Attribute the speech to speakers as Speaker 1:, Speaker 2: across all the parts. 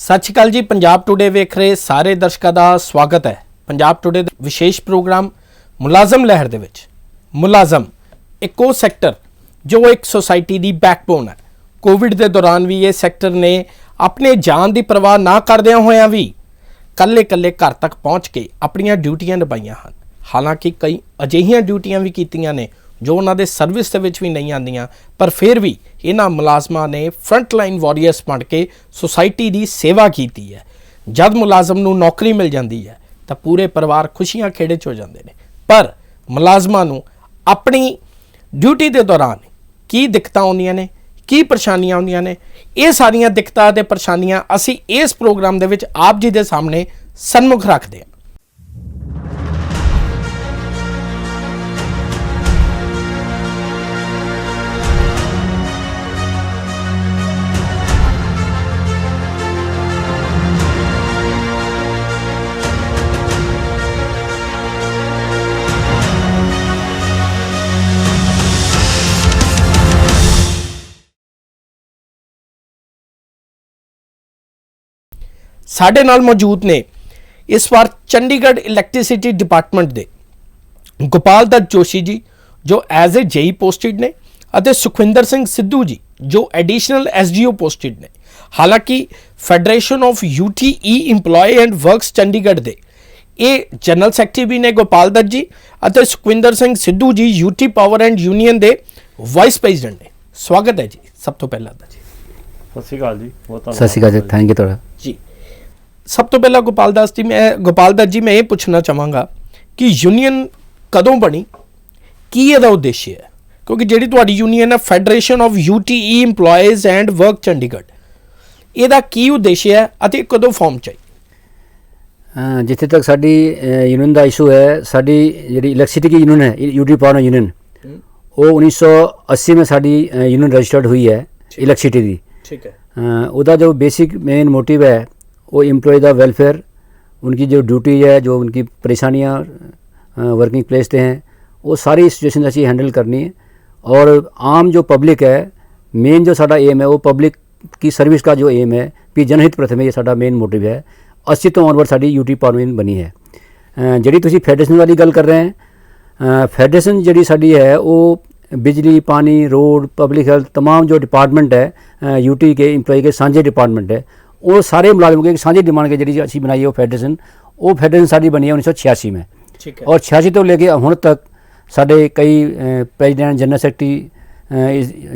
Speaker 1: ਸਤਿ ਸ਼੍ਰੀ ਅਕਾਲ ਜੀ। ਪੰਜਾਬ ਟੂਡੇ ਵੇਖ ਰਹੇ ਸਾਰੇ ਦਰਸ਼ਕਾਂ ਦਾ ਸਵਾਗਤ ਹੈ। ਪੰਜਾਬ ਟੂਡੇ ਦੇ ਵਿਸ਼ੇਸ਼ ਪ੍ਰੋਗਰਾਮ ਮੁਲਾਜ਼ਮ ਲਹਿਰ ਦੇ ਵਿੱਚ ਮੁਲਾਜ਼ਮ ਇੱਕ ਉਹ ਸੈਕਟਰ ਜੋ ਇੱਕ ਸੋਸਾਇਟੀ ਦੀ ਬੈਕਬੋਨ ਹੈ। ਕੋਵਿਡ ਦੇ ਦੌਰਾਨ ਵੀ ਇਹ ਸੈਕਟਰ ਨੇ ਆਪਣੇ ਜਾਨ ਦੀ ਪਰਵਾਹ ਨਾ ਕਰਦਿਆਂ ਹੋਇਆਂ ਵੀ ਕੱਲੇ ਘਰ ਤੱਕ ਪਹੁੰਚ ਕੇ ਆਪਣੀਆਂ ਡਿਊਟੀਆਂ ਨਿਭਾਈਆਂ ਹਨ। ਹਾਲਾਂਕਿ ਕਈ ਅਜਿਹੀਆਂ ਡਿਊਟੀਆਂ ਵੀ ਕੀਤੀਆਂ ਨੇ ਜੋ ਉਹਨਾਂ ਦੇ ਸਰਵਿਸ ਦੇ ਵਿੱਚ ਵੀ ਨਹੀਂ ਆਉਂਦੀਆਂ, ਪਰ ਫਿਰ ਵੀ ਇਹਨਾਂ ਮੁਲਾਜ਼ਮਾਂ ਨੇ ਫਰੰਟ ਲਾਈਨ ਵਾਰੀਅਰਸ ਬਣ ਕੇ ਸੁਸਾਇਟੀ ਦੀ ਸੇਵਾ ਕੀਤੀ ਹੈ। ਜਦ ਮੁਲਾਜ਼ਮ ਨੂੰ ਨੌਕਰੀ ਮਿਲ ਜਾਂਦੀ ਹੈ ਤਾਂ ਪੂਰੇ ਪਰਿਵਾਰ ਖੁਸ਼ੀਆਂ ਖੇੜੇ 'ਚ ਹੋ ਜਾਂਦੇ ਨੇ, ਪਰ ਮੁਲਾਜ਼ਮਾਂ ਨੂੰ ਆਪਣੀ ਡਿਊਟੀ ਦੇ ਦੌਰਾਨ ਕੀ ਦਿੱਕਤਾਂ ਆਉਂਦੀਆਂ ਨੇ, ਕੀ ਪਰੇਸ਼ਾਨੀਆਂ ਆਉਂਦੀਆਂ ਨੇ, ਇਹ ਸਾਰੀਆਂ ਦਿੱਕਤਾਂ ਅਤੇ ਪਰੇਸ਼ਾਨੀਆਂ ਅਸੀਂ ਇਸ ਪ੍ਰੋਗਰਾਮ ਦੇ ਵਿੱਚ ਆਪ ਜੀ ਦੇ ਸਾਹਮਣੇ ਸਨਮੁਖ ਰੱਖਦੇ ਹਾਂ। ਸਾਡੇ ਨਾਲ ਮੌਜੂਦ ਨੇ ਇਸ ਵਾਰ ਚੰਡੀਗੜ੍ਹ ਇਲੈਕਟ੍ਰਿਸਿਟੀ ਡਿਪਾਰਟਮੈਂਟ ਦੇ ਗੋਪਾਲ ਦੱਤ ਜੋਸ਼ੀ ਜੀ ਜੋ ਐਜ਼ ਏ ਜੇਈ ਪੋਸਟਡ ਨੇ ਅਤੇ ਸੁਖਵਿੰਦਰ ਸਿੰਘ ਸਿੱਧੂ ਜੀ ਜੋ ਐਡੀਸ਼ਨਲ ਐਸਡੀਓ ਪੋਸਟਡ ਨੇ। ਹਾਲਾਂਕਿ federation of UTE employee and works Chandigarh ਦੇ ਇਹ ਜਨਰਲ ਸੈਕਟਰੀ ਵੀ ਨੇ ਗੋਪਾਲ ਦੱਤ ਜੀ ਅਤੇ Sukhwinder Singh Sidhu ji UT power and union ਦੇ ਵਾਈਸ ਪ੍ਰੈਜ਼ੀਡੈਂਟ ਨੇ। ਸਵਾਗਤ ਹੈ ਜੀ ਸਭ ਤੋਂ ਪਹਿਲਾਂ ਤਾਂ ਜੀ।
Speaker 2: ਸਤਿ ਸ਼੍ਰੀ ਅਕਾਲ ਜੀ।
Speaker 3: ਸਤਿ ਸ਼੍ਰੀ ਅਕਾਲ ਜੀ, ਥੈਂਕ ਯੂ ਤੁਹਾਡਾ
Speaker 1: ਜੀ। ਸਭ ਤੋਂ ਪਹਿਲਾਂ ਗੋਪਾਲ ਦੱਤ ਜੀ ਮੈਂ ਇਹ ਪੁੱਛਣਾ ਚਾਹਾਂਗਾ ਕਿ ਯੂਨੀਅਨ ਕਦੋਂ ਬਣੀ, ਕੀ ਇਹਦਾ ਉਦੇਸ਼ ਹੈ? ਕਿਉਂਕਿ ਜਿਹੜੀ ਤੁਹਾਡੀ ਯੂਨੀਅਨ ਹੈ federation of UTE employees and work Chandigarh, ਇਹਦਾ ਕੀ ਉਦੇਸ਼ ਹੈ ਅਤੇ ਕਦੋਂ ਫਾਰਮ ਚ ਆਈ?
Speaker 3: ਜਿੱਥੇ ਤੱਕ ਸਾਡੀ ਯੂਨੀਅਨ ਦਾ ਇਸ਼ੂ ਹੈ, ਸਾਡੀ ਜਿਹੜੀ ਇਲੈਕਟ੍ਰਿਸਿਟੀ की यूनियन है यूटी पावर यूनियन, वो 1980 में साड़ी यूनियन रजिस्टर्ड हुई है इलैक्ट्रिसिटी की।
Speaker 1: ठीक है।
Speaker 3: उसका जो बेसिक मेन मोटिव है वो एम्प्लॉय का वेलफेयर, उनकी जो ड्यूटी है, जो उनकी परेशानियाँ वर्किंग प्लेस पे हैं, वो सारी सिचुएशन अच्छी हैंडल करनी है। और आम जो पब्लिक है, मेन जो साडा एम है वो पब्लिक की सर्विस का जो एम है भी जनहित प्रथम है, ये साडा मेन मोटिव है। 80 तो onward sari UT power union बनी है। जी तुसी फेडरेशन वाली गल कर रहे हैं, फेडरेशन जी साड़ी है वो बिजली, पानी, रोड, पब्लिक हेल्थ तमाम जो डिपार्टमेंट है यूटी के एम्प्लॉय के सांझे डिपार्टमेंट है, वो सारे मुलाजमों की साझी डिमांड के जरिए अच्छी बनाई है वो फेडरेशन साड़ी बनी है 1986 में।
Speaker 1: ठीक है।
Speaker 3: और 86 तो लेके हुण तक साढ़े कई प्रेजिडेंट, जनरल सैकटरी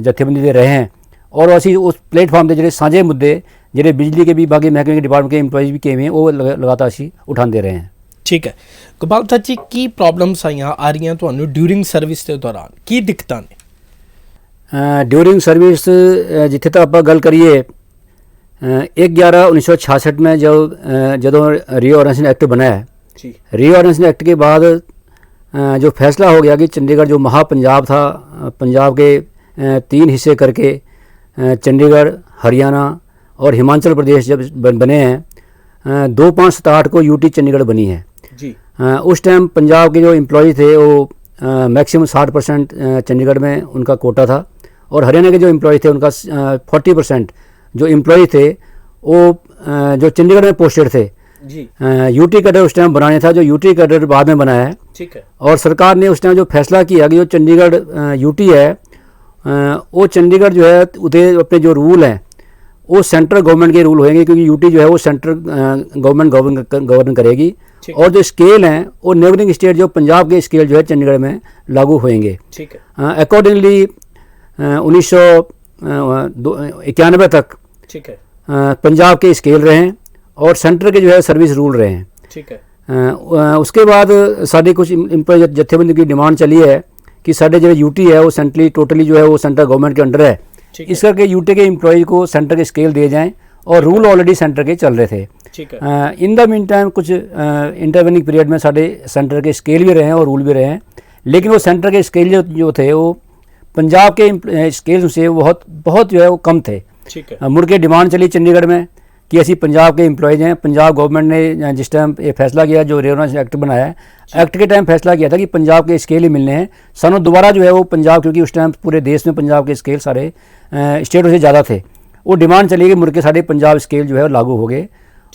Speaker 3: जथेबंदी दे रहे हैं और असी उस प्लेटफॉर्म के जो साझे मुद्दे जो बिजली के भी बाकी महकमे के डिपार्टमेंट के इंप्लॉइज भी किए हैं वो लगातार असी उठाते रहे हैं।
Speaker 1: ठीक है। गोपाल दत्त जी की प्रॉब्लम्स आईਆਂ आ रही हैं ਤੁਹਾਨੂੰ ਡਿਊਰਿੰਗ ਸਰਵਿਸ ਦੇ ਦੌਰਾਨ, ਕੀ ਦਿੱਕਤਾਂ ਨੇ?
Speaker 3: ड्यूरिंग सर्विस जिथे तक आप गल करिए 1/11/1966 में जो रीऑर्गेनाइजेशन एक्ट बना है, रीऑर्गेनाइजेशन एक्ट के बाद जो फैसला हो गया कि चंडीगढ़ जो महापंजाब था, पंजाब के 3 हिस्से करके चंडीगढ़, हरियाणा और हिमाचल प्रदेश जब बने हैं, 2/5/67 को यूटी चंडीगढ़ बनी है
Speaker 1: जी।
Speaker 3: उस टाइम पंजाब के जो एम्प्लॉय थे वो मैक्सिमम 60% चंडीगढ़ में उनका कोटा था और हरियाणा के जो एम्प्लॉय थे उनका 40% जो एम्प्लॉय थे वो जो चंडीगढ़ में पोस्टेड थे
Speaker 1: जी।
Speaker 3: यूटी कैडर उस टाइम बनाने था, जो यूटी कैडर बाद में बनाया है।
Speaker 1: ठीक है।
Speaker 3: और सरकार ने उस टाइम जो फैसला किया कि जो चंडीगढ़ यूटी है वो चंडीगढ़ जो है उधर अपने जो रूल हैं वो सेंट्रल गवर्नमेंट के रूल होंगे, क्योंकि यूटी जो है वो सेंट्रल गवर्नमेंट गवर्न करेगी और जो स्केल हैं वो नेबरिंग स्टेट जो पंजाब के स्केल जो है चंडीगढ़ में लागू होंगे।
Speaker 1: ठीक है।
Speaker 3: अकॉर्डिंगली 1991 तक
Speaker 1: ठीक है
Speaker 3: पंजाब के स्केल रहे हैं और सेंटर के जो है सर्विस रूल रहे हैं।
Speaker 1: ठीक है।
Speaker 3: उसके बाद साढ़े कुछ एम्प्लॉय जत्थेबंदी की डिमांड चली है कि साढ़े जो यूटी है वो सेंट्रली टोटली जो है वो सेंट्रल गवर्नमेंट के अंडर है, इस करके यूटी के एम्प्लॉय को सेंटर के स्केल दिए जाएं और रूल ऑलरेडी सेंटर के चल रहे थे।
Speaker 1: ठीक है।
Speaker 3: इन द मीन टाइम कुछ इंटरवेनिंग पीरियड में साढ़े सेंटर के स्केल भी रहे हैं और रूल भी रहे हैं, लेकिन वो सेंटर के स्केल जो थे वो पंजाब के स्केल से बहुत जो है वो कम थे।
Speaker 1: ठीक है।
Speaker 3: मुड़ के डिमांड चली चंडीगढ़ में कि असी पंजाब के एम्प्लॉयज़ हैं। पंजाब गवर्नमेंट ने जिस टाइम ये फैसला किया, जो रीऑर्गेनाइजेशन एक्ट बनाया है, एक्ट के टाइम फैसला किया था कि पंजाब के स्केल ही मिलने हैं। सानू दोबारा जो है वो पंजाब, क्योंकि उस टाइम पूरे देश में पंजाब के स्केल सारे स्टेटों से ज़्यादा थे, वो डिमांड चली गई, मुड़ के साढ़े पंजाब स्केल जो है लागू हो गए।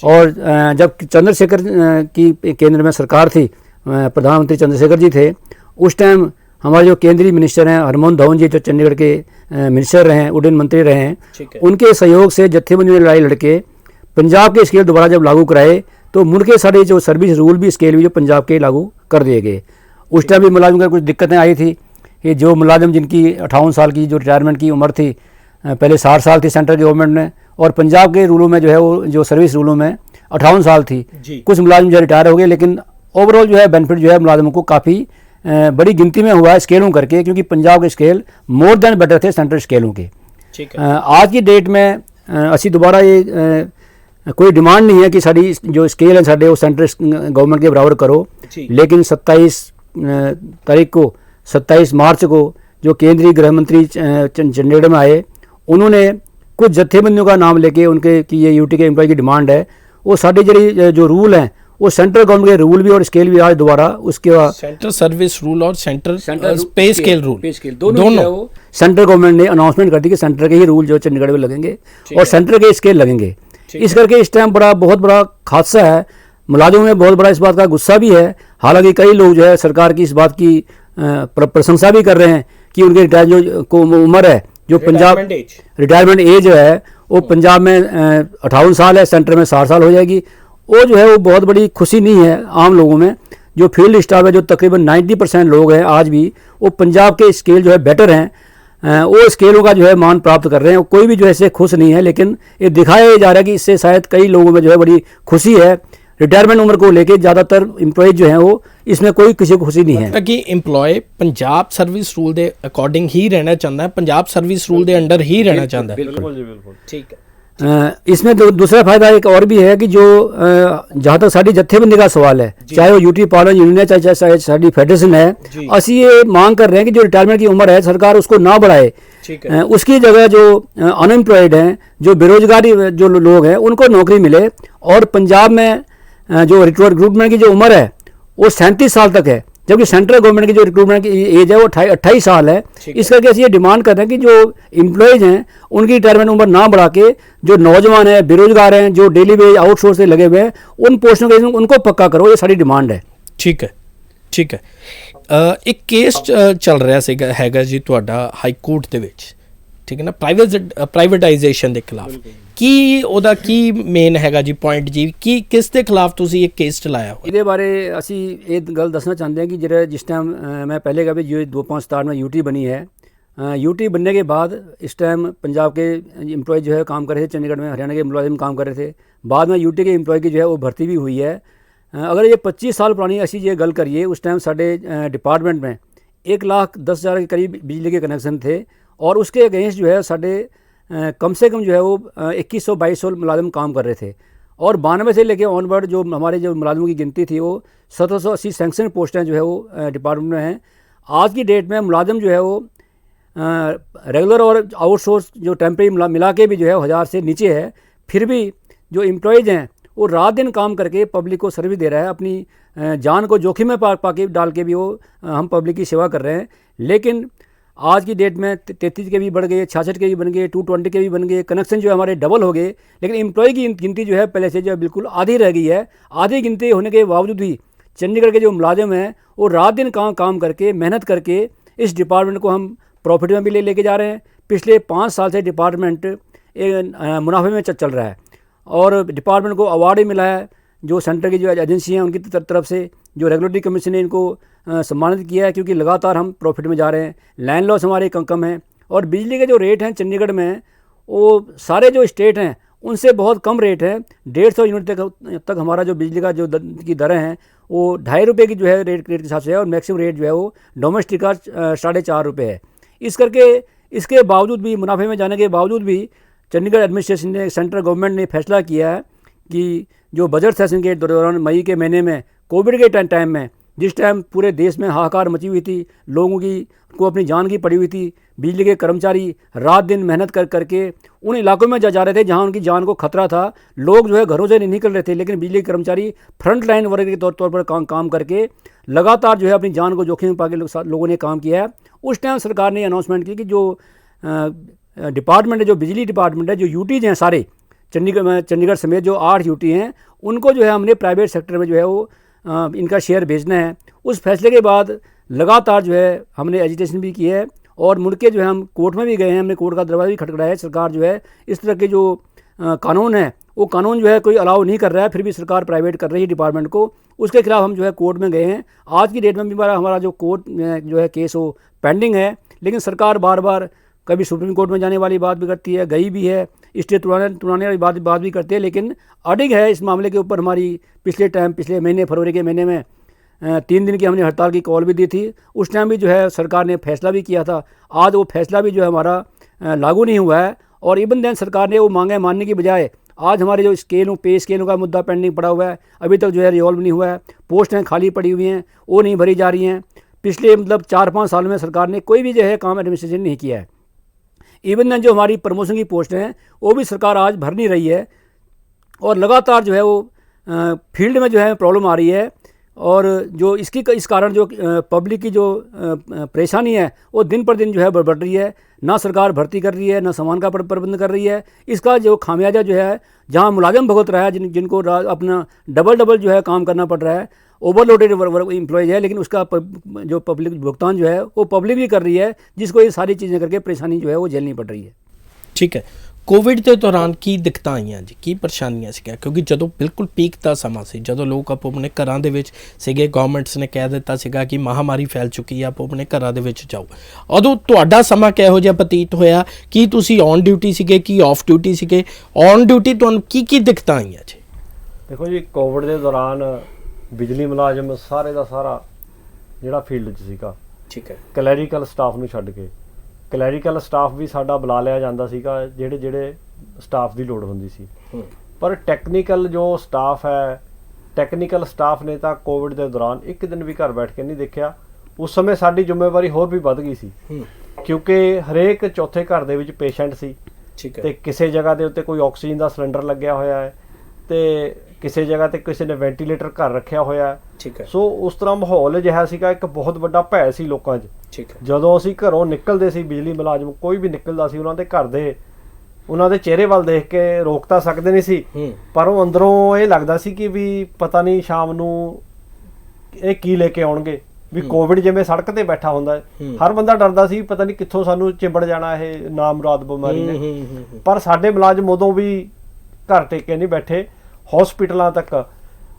Speaker 3: और जब चंद्रशेखर की केंद्र में सरकार थी, प्रधानमंत्री चंद्रशेखर जी थे, उस टाइम हमारे जो केंद्रीय मिनिस्टर हैं हरमोहन धवन जी, जो चंडीगढ़ के मिनिस्टर रहे हैं, उड्डयन मंत्री रहे हैं, उनके सहयोग से जत्थेबंदी में लड़ाई लड़के पंजाब के स्केल दोबारा जब लागू कराए तो मुड़ के सारे जो सर्विस रूल भी स्केल भी जो पंजाब के लागू कर दिए गए। उस टाइम भी मुलाजिम को कुछ दिक्कतें आई थी कि जो मुलाजिम जिनकी 58 साल की जो रिटायरमेंट की उम्र थी, पहले 60 साल थी सेंट्रल गवर्नमेंट ने, और पंजाब के रूलों में जो है वो जो सर्विस रूलों में 58 साल थी। कुछ मुलाजिम जो रिटायर हो गए, लेकिन ओवरऑल जो है बेनिफिट जो है मुलाजिमों को काफ़ी बड़ी गिनती में हुआ है स्केलों करके, क्योंकि पंजाब के स्केल मोर देन बेटर थे सेंट्रल स्केलों के। आज की डेट में असी दोबारा ये कोई डिमांड नहीं है कि साड़ी जो स्केल है साढ़े वो सेंट्रल गवर्नमेंट के बराबर करो, लेकिन 27 तारीख को 27 मार्च को जो केंद्रीय गृह मंत्री चंडीगढ़ में आए, उन्होंने कुछ जत्थेबंदियों का नाम लेके उनके कि ये यूटी के एम्प्लॉय की डिमांड है, वो साढ़े जो रूल हैं वो सेंट्रल गवर्नमेंट के रूल भी और स्केल भी आज दोबारा उसके
Speaker 1: सेंट्रल सर्विस रूल और सेंट्रल पे स्केल रूल
Speaker 3: दोनों वो सेंट्रल गवर्नमेंट ने अनाउंसमेंट कर दी कि सेंटर के ही रूल जो चंडीगढ़ में लगेंगे और सेंटर के स्केल लगेंगे। इस करके इस टाइम बहुत बड़ा हादसा है, मुलाजिमों में बहुत बड़ा इस बात का गुस्सा भी है। हालांकि कई लोग जो है सरकार की इस बात की प्रशंसा भी कर रहे हैं कि उनकी रिटायर जो उम्र है, जो पंजाब रिटायरमेंट एज जो है वो पंजाब में 58 साल है, सेंटर में 60 साल हो जाएगी। वो जो है वो बहुत बड़ी खुशी नहीं है आम लोगों में। जो फील्ड स्टाफ है, जो तकरीबन 90% लोग हैं आज भी, वो पंजाब के स्केल जो है बेटर हैं, वो स्केलों का जो है मान प्राप्त कर रहे हैं। कोई भी जो है इससे खुश नहीं है, लेकिन ये दिखाया जा रहा है कि इससे शायद कई लोगों में जो है बड़ी खुशी है। रिटायरमेंट उम्र को लेके ज़्यादातर एम्प्लॉय जो हैं वो इसमें कोई किसी को खुशी नहीं है
Speaker 1: कि एम्प्लॉय पंजाब सर्विस रूल के अकॉर्डिंग ही रहना चाहता है, पंजाब सर्विस रूल के अंडर ही रहना चाहता है।
Speaker 3: बिल्कुल जी, बिल्कुल ठीक है। इसमें दूसरा फायदा एक और भी है कि जो जहाँ तक साड़ी जत्थेबंदी का सवाल है, चाहे वो यूटी पार्लर यूनियन है, चाहे साड़ी फेडरेशन है, असी ये मांग कर रहे हैं कि जो रिटायरमेंट की उम्र है सरकार उसको ना बढ़ाए, उसकी जगह जो अनएम्प्लॉयड हैं, जो बेरोजगारी जो लोग हैं, उनको नौकरी मिले। और पंजाब में जो रिक्रूटमेंट की जो उम्र है वो 37 साल तक है, जबकि सेंट्रल गवर्नमेंट की जो रिक्रूटमेंट की एज है वो 28 साल है। इस करके ऐसी ये डिमांड कर रहे हैं कि जो एम्प्लॉयज़ हैं उनकी रिटायरमेंट उम्र ना बढ़ा के जो नौजवान हैं, बेरोजगार हैं, जो डेली वेज आउटसोर्स से लगे हुए हैं, उन पोस्टों के उनको पक्का करो, ये सारी डिमांड है।
Speaker 1: ठीक है, ठीक है। एक केस चल रहा हैगा जी ਤੁਹਾਡਾ ਹਾਈ ਕੋਰਟ ਦੇ ਵਿੱਚ, ਠੀਕ ਹੈ ਨਾ, ਪ੍ਰਾਈਵੇਟਾਈਜੇਸ਼ਨ ਦੇ ਖਿਲਾਫ। ਕੀ ਉਹਦਾ ਕੀ ਮੇਨ ਹੈਗਾ ਜੀ ਪੁਆਇੰਟ ਜੀ, ਕੀ ਕਿਸ ਦੇ ਖਿਲਾਫ ਤੁਸੀਂ ਇੱਕ ਕੇਸ ਚਲਾਇਆ ਹੋਇਆ?
Speaker 3: ਇਹਦੇ ਬਾਰੇ ਅਸੀਂ ਇਹ ਗੱਲ ਦੱਸਣਾ ਚਾਹੁੰਦੇ ਹਾਂ कि ਜਿਹੜਾ जिस टाइम मैं पहले का भी जो 2005 में यूटी बनी है, यूटी बनने के बाद इस टाइम पंजाब के एम्प्लॉय जो है काम कर रहे थे, चंडीगढ़ में हरियाणा के मुलाजिम काम कर रहे थे। बाद में यूटी के एम्प्लॉय की जो है वो भर्ती भी हुई है। अगर ये 25 साल पुरानी ऐसी ये गल करिए, उस टाइम साढ़े डिपार्टमेंट में 1,10,000 के करीब बिजली के कनेक्शन थे, और उसके अगेंस्ट जो है साढ़े कम से कम जो है वो 2100-2200 मुलाजिम काम कर रहे थे। और 92 से लेके ऑनवर्ड जो हमारे जो मुलाजिमों की गिनती थी वो 1780 सैंक्शन पोस्टें जो है वो डिपार्टमेंट में हैं। आज की डेट में मुलाजिम जो है वो रेगुलर और आउटसोर्स जो टेम्प्रेरी मिला के भी जो है 1000 से नीचे है। फिर भी जो एम्प्लॉयज़ हैं वो रात दिन काम करके पब्लिक को सर्विस दे रहा है, अपनी जान को जोखिम में पाके डाल के भी वो हम पब्लिक की सेवा कर रहे हैं। लेकिन आज की डेट में 33 के भी बढ़ गए, 66 के भी बन गए, 220 के भी बन गए, कनेक्शन जो है हमारे डबल हो गए। लेकिन एम्प्लॉय की गिनती जो है पहले से जो है बिल्कुल आधी रह गई है। आधी गिनती होने के बावजूद भी चंडीगढ़ के जो मुलाजिम हैं वो रात दिन काम करके मेहनत करके इस डिपार्टमेंट को हम प्रॉफिट में भी लेके जा रहे हैं। पिछले 5 साल से डिपार्टमेंट मुनाफे में चल रहा है, और डिपार्टमेंट को अवार्ड भी मिला है जो सेंटर की जो एजेंसी हैं उनकी तरफ से, जो रेगुलेटरी कमीशन ने इनको सम्मानित किया है, क्योंकि लगातार हम प्रॉफिट में जा रहे हैं। लैंड लॉस हमारे कम है, और बिजली के जो रेट हैं चंडीगढ़ में वो सारे जो स्टेट हैं उनसे बहुत कम रेट है। 150 यूनिट तक हमारा जो बिजली का जो की दरें हैं वो 2.5 रुपये की जो है रेट के हिसाब से है, और मैक्सिमम रेट जो है वो डोमेस्टिक का 4.5 रुपये है। इस करके इसके बावजूद भी, मुनाफे में जाने के बावजूद भी, चंडीगढ़ एडमिनिस्ट्रेशन ने, सेंट्रल गवर्नमेंट ने फैसला किया है कि जो बजट सेशन के दौरान मई के महीने में कोविड के टाइम में, जिस टाइम पूरे देश में हाहाकार मची हुई थी, लोगों को अपनी जान की पड़ी हुई थी, बिजली के कर्मचारी रात दिन मेहनत करके उन इलाकों में जा रहे थे जहां उनकी जान को खतरा था। लोग जो है घरों से नहीं निकल रहे थे, लेकिन बिजली के कर्मचारी फ्रंट लाइन वर्ग के तौर पर काम करके लगातार जो है अपनी जान को जोखिम में पाके लोगों ने काम किया है। उस टाइम सरकार ने अनाउंसमेंट की कि जो डिपार्टमेंट है, जो बिजली डिपार्टमेंट है, जो यूटीज हैं सारे चंडीगढ़ समेत जो 8 यूटी हैं, उनको जो है हमने प्राइवेट सेक्टर में जो है वो इनका शेयर भेजना है। उस फैसले के बाद लगातार जो है हमने एजिटेशन भी की है और मुड़ के जो है हम कोर्ट में भी गए हैं, हमने कोर्ट का दरवाजा भी खटखटाया है। सरकार जो है इस तरह के जो कानून है वो कानून जो है कोई अलाउ नहीं कर रहा है, फिर भी सरकार प्राइवेट कर रही है डिपार्टमेंट को, उसके खिलाफ हम जो है कोर्ट में गए हैं। आज की डेट में भी हमारा जो कोर्ट में जो है केस वो पेंडिंग है, लेकिन सरकार बार बार कभी सुप्रीम कोर्ट में जाने वाली बात भी करती है, गई भी है, स्टे तुड़ाने वाली बात भी करती है, लेकिन अडिग है इस मामले के ऊपर। हमारी पिछले महीने फरवरी के महीने में 3 दिन की हमने हड़ताल की कॉल भी दी थी, उस टाइम भी जो है सरकार ने फैसला भी किया था। आज वो फैसला भी जो है हमारा लागू नहीं हुआ है और इवन देन सरकार ने वो मांगे मानने की बजाय आज हमारे जो पे स्केलों का मुद्दा पेंडिंग पड़ा हुआ है, अभी तक जो है रिजॉल्व नहीं हुआ है। पोस्टें खाली पड़ी हुई हैं, वो नहीं भरी जा रही हैं। पिछले 4-5 साल में सरकार ने कोई भी जो है काम एडमिनिस्ट्रेशन नहीं किया है। इवन देन जो हमारी प्रमोशन की पोस्टें हैं वो भी सरकार आज भर नहीं रही है और लगातार जो है वो फील्ड में जो है प्रॉब्लम आ रही है और जो इस कारण जो पब्लिक की जो परेशानी है वो दिन पर दिन जो है बढ़ रही है। ना सरकार भर्ती कर रही है, ना सामान का प्रबंध कर रही है। इसका जो खामियाजा जो है, जहां मुलाजिम भुगत रहा है, जिनको अपना डबल जो है काम करना पड़ रहा है, ओवरलोडेड एम्प्लॉयज है, लेकिन उसका जो पब्लिक भुगतान जो है वो पब्लिक भी कर रही है, जिसको ये सारी चीज़ें करके परेशानी जो है वो झेलनी पड़ रही है।
Speaker 1: ठीक है, कोविड के दौरान की दिक्कਤਾਂ ਆਈਆਂ ਜੀ, ਕੀ ਪਰੇਸ਼ਾਨੀਆਂ ਸੀਗੀਆਂ? ਕਿਉਂਕਿ ਜਦੋਂ ਬਿਲਕੁਲ ਪੀਕ ਦਾ ਸਮਾਂ ਸੀ, ਜਦੋਂ ਲੋਕ ਆਪੋ ਆਪਣੇ ਘਰਾਂ ਦੇ ਵਿੱਚ ਸੀਗੇ, ਗਵਰਨਮੈਂਟਸ ਨੇ ਕਹਿ ਦਿੱਤਾ ਸੀਗਾ ਕਿ ਮਹਾਮਾਰੀ ਫੈਲ ਚੁੱਕੀ ਹੈ, ਆਪੋ ਆਪਣੇ ਘਰਾਂ ਦੇ ਵਿੱਚ ਜਾਓ। ਉਦੋਂ ਤੁਹਾਡਾ ਸਮਾਂ ਕਿਹੋ ਜਿਹਾ ਬਤੀਤ ਹੋਇਆ? ਕੀ ਤੁਸੀਂ ਔਨ ਡਿਊਟੀ ਸੀਗੇ, ਕੀ ਆਫ ਡਿਊਟੀ ਸੀਗੇ? ਔਨ ਡਿਊਟੀ ਤੁਹਾਨੂੰ ਕੀ ਦਿक्कਤਾਂ ਆਈਆਂ ਜੀ?
Speaker 2: ਦੇਖੋ ਜੀ, ਕੋਵਿਡ ਦੇ ਦੌਰਾਨ ਬਿਜਲੀ ਮੁਲਾਜ਼ਮ ਸਾਰੇ ਦਾ ਸਾਰਾ ਜਿਹੜਾ ਫੀਲਡ 'ਚ ਸੀਗਾ,
Speaker 1: ਠੀਕ ਹੈ,
Speaker 2: ਕਲੈਰੀਕਲ ਸਟਾਫ ਨੂੰ ਛੱਡ ਕੇ ਕਲੈਰੀਕਲ ਸਟਾਫ ਵੀ ਸਾਡਾ ਬੁਲਾ ਲਿਆ ਜਾਂਦਾ ਸੀਗਾ, ਜਿਹੜੇ ਸਟਾਫ ਦੀ ਲੋੜ ਹੁੰਦੀ ਸੀ। ਪਰ ਟੈਕਨੀਕਲ ਜੋ ਸਟਾਫ ਹੈ, ਟੈਕਨੀਕਲ ਸਟਾਫ ਨੇ ਤਾਂ ਕੋਵਿਡ ਦੇ ਦੌਰਾਨ ਇੱਕ ਦਿਨ ਵੀ ਘਰ ਬੈਠ ਕੇ ਨਹੀਂ ਦੇਖਿਆ। ਉਸ ਸਮੇਂ ਸਾਡੀ ਜ਼ਿੰਮੇਵਾਰੀ ਹੋਰ ਵੀ ਵੱਧ ਗਈ ਸੀ, ਕਿਉਂਕਿ ਹਰੇਕ ਚੌਥੇ ਘਰ ਦੇ ਵਿੱਚ ਪੇਸ਼ੈਂਟ ਸੀ ਤੇ ਕਿਸੇ ਜਗ੍ਹਾ ਦੇ ਉੱਤੇ ਕੋਈ ਆਕਸੀਜਨ ਦਾ ਸਿਲੰਡਰ ਲੱਗਿਆ ਹੋਇਆ ਹੈ ਤੇ ਕਿਸੇ ਜਗ੍ਹਾ ਤੇ ਕਿਸੇ ਨੇ ਵੈਂਟੀਲੇਟਰ ਘਰ ਰੱਖਿਆ ਹੋਇਆ। ਸੋ ਉਸ ਤਰ੍ਹਾਂ ਮਾਹੌਲ ਅਜਿਹਾ ਸੀਗਾ, ਇੱਕ ਬਹੁਤ ਵੱਡਾ ਭੈ ਸੀ ਲੋਕਾਂ 'ਚ। ਜਦੋਂ ਅਸੀਂ ਘਰੋਂ ਨਿਕਲਦੇ ਸੀ, ਬਿਜਲੀ ਮੁਲਾਜ਼ਮ ਕੋਈ ਵੀ ਨਿਕਲਦਾ ਸੀ, ਉਹਨਾਂ ਦੇ ਘਰ ਦੇ ਉਹਨਾਂ ਦੇ ਚਿਹਰੇ ਵੱਲ ਦੇਖ ਕੇ ਰੋਕ ਤਾਂ ਸਕਦੇ ਨਹੀਂ ਸੀ, ਪਰ ਉਹ ਅੰਦਰੋਂ ਇਹ ਲੱਗਦਾ ਸੀ ਕਿ ਵੀ ਪਤਾ ਨਹੀਂ ਸ਼ਾਮ ਨੂੰ ਇਹ ਕੀ ਲੈ ਕੇ ਆਉਣਗੇ। ਵੀ ਕੋਵਿਡ ਜਿਵੇਂ ਸੜਕ ਤੇ ਬੈਠਾ ਹੁੰਦਾ ਹੈ, ਹਰ ਬੰਦਾ ਡਰਦਾ ਸੀ ਪਤਾ ਨਹੀਂ ਕਿੱਥੋਂ ਸਾਨੂੰ ਚਿੰਬੜ ਜਾਣਾ ਇਹ ਨਾਮੁਰਾਦ ਬਿਮਾਰੀ ਨੇ। ਪਰ ਸਾਡੇ ਮੁਲਾਜ਼ਮ ਉਦੋਂ ਵੀ ਘਰ ਟੇਕੇ ਨਹੀਂ ਬੈਠੇ, ਹਸਪੀਟਲਾਂ ਤੱਕ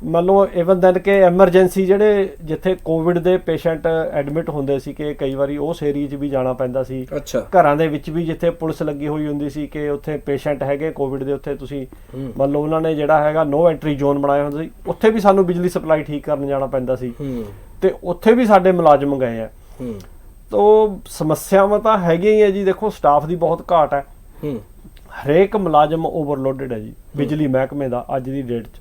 Speaker 2: ਮੰਨ ਲਓ ਇਵਨ ਦੈਨ ਕਿ ਐਮਰਜੈਂਸੀ ਜਿਹੜੇ ਜਿੱਥੇ ਕੋਵਿਡ ਦੇ ਪੇਸ਼ੈਂਟ ਐਡਮਿਟ ਹੁੰਦੇ ਸੀ ਕਿ ਕਈ ਵਾਰੀ ਉਸ ਏਰੀਏ 'ਚ ਵੀ ਜਾਣਾ ਪੈਂਦਾ ਸੀ। ਘਰਾਂ ਦੇ ਵਿੱਚ ਵੀ ਜਿੱਥੇ ਪੁਲਿਸ ਲੱਗੀ ਹੋਈ ਹੁੰਦੀ ਸੀ ਕਿ ਉੱਥੇ ਪੇਸ਼ੈਂਟ ਹੈਗੇ ਕੋਵਿਡ ਦੇ, ਉੱਥੇ ਤੁਸੀਂ ਮੰਨ ਲਓ ਉਹਨਾਂ ਨੇ ਜਿਹੜਾ ਹੈਗਾ ਨੋ ਐਂਟਰੀ ਜ਼ੋਨ ਬਣਾਇਆ ਹੁੰਦਾ ਸੀ, ਉੱਥੇ ਵੀ ਸਾਨੂੰ ਬਿਜਲੀ ਸਪਲਾਈ ਠੀਕ ਕਰਨ ਜਾਣਾ ਪੈਂਦਾ ਸੀ ਤੇ ਉੱਥੇ ਵੀ ਸਾਡੇ ਮੁਲਾਜ਼ਮ ਗਏ ਆ। ਤੋ ਸਮੱਸਿਆਵਾਂ ਤਾਂ ਹੈਗੀਆਂ ਹੀ ਹੈ ਜੀ। ਦੇਖੋ ਸਟਾਫ ਦੀ ਬਹੁਤ ਘਾਟ ਹੈ, ਹਰੇਕ ਮੁਲਾਜ਼ਮ ਓਵਰਲੋਡਡ ਹੈ ਜੀ ਬਿਜਲੀ ਮਹਿਕਮੇ ਦਾ ਅੱਜ ਦੀ ਡੇਟ 'ਚ।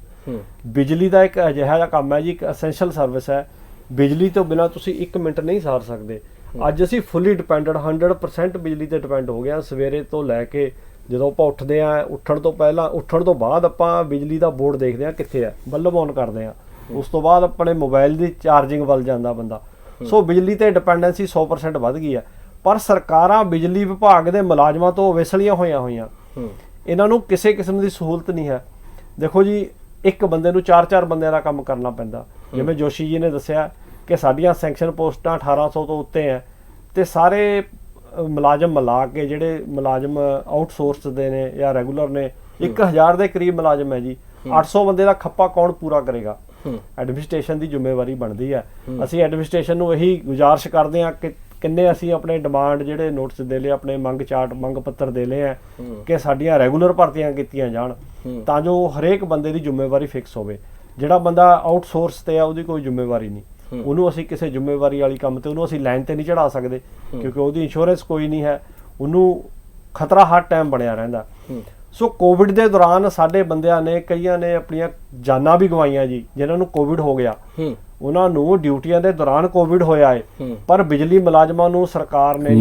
Speaker 2: ਬਿਜਲੀ ਦਾ ਇੱਕ ਅਜਿਹਾ ਜਿਹਾ ਕੰਮ ਹੈ ਜੀ, ਇੱਕ ਐਸੈਂਸ਼ੀਅਲ ਸਰਵਿਸ ਹੈ। ਬਿਜਲੀ ਤੋਂ ਬਿਨਾਂ ਤੁਸੀਂ 1 ਮਿੰਟ ਨਹੀਂ ਸਾਰ ਸਕਦੇ। ਅੱਜ ਅਸੀਂ ਫੁੱਲੀ ਡਿਪੈਂਡਡ 100% ਬਿਜਲੀ ਤੇ ਡਿਪੈਂਡ ਹੋ ਗਏ ਹਾਂ। ਸਵੇਰੇ ਤੋਂ ਲੈ ਕੇ ਜਦੋਂ ਆਪਾਂ ਉੱਠਦੇ ਹਾਂ, ਉੱਠਣ ਤੋਂ ਪਹਿਲਾਂ ਉੱਠਣ ਤੋਂ ਬਾਅਦ ਆਪਾਂ ਬਿਜਲੀ ਦਾ ਬੋਰਡ ਦੇਖਦੇ ਹਾਂ ਕਿੱਥੇ ਹੈ, ਬੱਲਬ ਔਨ ਕਰਦੇ ਹਾਂ, ਉਸ ਤੋਂ ਬਾਅਦ ਆਪਣੇ ਮੋਬਾਈਲ ਦੀ ਚਾਰਜਿੰਗ ਵੱਲ ਜਾਂਦਾ ਬੰਦਾ। ਸੋ ਬਿਜਲੀ ਤੇ ਡਿਪੈਂਡੈਂਸੀ 100% ਵੱਧ ਗਈ ਹੈ। ਪਰ ਸਰਕਾਰਾਂ ਬਿਜਲੀ ਵਿਭਾਗ ਦੇ ਮੁਲਾਜ਼ਮਾਂ ਤੋਂ ਵਿਸਲੀਆਂ ਹੋਈਆਂ ਇਹਨਾਂ ਨੂੰ ਕਿਸੇ ਕਿਸਮ ਦੀ ਸਹੂਲਤ ਨਹੀਂ ਹੈ। ਦੇਖੋ ਜੀ, ਇੱਕ ਬੰਦੇ ਨੂੰ 4-4 ਬੰਦਿਆਂ ਦਾ ਕੰਮ ਕਰਨਾ ਪੈਂਦਾ। ਜਿਵੇਂ ਜੋਸ਼ੀ ਜੀ ਨੇ ਦੱਸਿਆ ਕਿ ਸਾਡੀਆਂ ਸੈਂਕਸ਼ਨ ਪੋਸਟਾਂ 1800 ਤੋਂ ਉੱਤੇ ਹੈ ਤੇ ਸਾਰੇ ਮੁਲਾਜ਼ਮ ਮਿਲਾ ਕੇ ਜਿਹੜੇ ਮੁਲਾਜ਼ਮ ਆਊਟਸੋਰਸ ਦੇ ਨੇ ਜਾਂ ਰੈਗੂਲਰ ਨੇ 1000 ਦੇ ਕਰੀਬ ਮੁਲਾਜ਼ਮ ਹੈ ਜੀ। 800 ਬੰਦੇ ਦਾ ਖੱਪਾ ਕੌਣ ਪੂਰਾ ਕਰੇਗਾ? ਐਡਮਿਨਿਸਟ੍ਰੇਸ਼ਨ ਦੀ ਜ਼ਿੰਮੇਵਾਰੀ ਬਣਦੀ ਹੈ। ਅਸੀਂ ਐਡਮਿਨਿਸਟ੍ਰੇਸ਼ਨ ਨੂੰ ਇਹੀ ਗੁਜ਼ਾਰਿਸ਼ ਕਰਦੇ ਹਾਂ ਕਿ ਕਿੰਨੇ ਅਸੀਂ ਆਪਣੇ ਡਿਮਾਂਡ ਜਿਹੜੇ ਨੋਟਿਸ ਦੇ ਲਏ, ਆਪਣੇ ਮੰਗ ਚਾਰਟ ਮੰਗ ਪੱਤਰ ਦੇ ਲਏ ਹੈ ਕਿ ਸਾਡੀਆਂ ਰੈਗੂਲਰ ਭਰਤੀਆਂ ਕੀਤੀਆਂ ਜਾਣ ਤਾਂ ਜੋ ਹਰੇਕ ਬੰਦੇ ਦੀ ਜ਼ਿੰਮੇਵਾਰੀ ਫਿਕਸ ਹੋਵੇ। ਜਿਹੜਾ ਬੰਦਾ ਆਊਟਸੋਰਸ ਤੇ ਆ ਉਹਦੀ ਕੋਈ ਜ਼ਿੰਮੇਵਾਰੀ ਨਹੀਂ, ਉਹਨੂੰ ਅਸੀਂ ਕਿਸੇ ਜ਼ਿੰਮੇਵਾਰੀ ਵਾਲੀ ਕੰਮ ਤੇ ਉਹਨੂੰ ਅਸੀਂ ਲਾਈਨ ਤੇ ਨਹੀਂ ਚੜਾ ਸਕਦੇ ਕਿਉਂਕਿ ਉਹਦੀ ਇੰਸ਼ੋਰੈਂਸ ਕੋਈ ਨਹੀਂ ਹੈ, ਉਹਨੂੰ ਖਤਰਾ ਹਰ ਟਾਈਮ ਬਣਿਆ ਰਹਿੰਦਾ। ਸੋ ਕੋਵਿਡ ਦੇ ਦੌਰਾਨ ਸਾਡੇ ਬੰਦਿਆਂ ਨੇ ਕਈਆਂ ਨੇ ਆਪਣੀਆਂ ਜਾਨਾਂ ਵੀ ਗਵਾਈਆਂ ਜੀ। ਜਿਨ੍ਹਾਂ ਨੂੰ ਕੋਵਿਡ ਹੋ ਗਿਆ ਉਹਨਾਂ ਨੂੰ ਡਿਊਟੀਆਂ ਦੇ ਦੌਰਾਨ ਕੋਵਿਡ ਹੋਇਆ ਹੈ, ਪਰ ਬਿਜਲੀ ਮੁਲਾਜ਼ਮਾਂ ਨੂੰ ਸਰਕਾਰ ਨੇ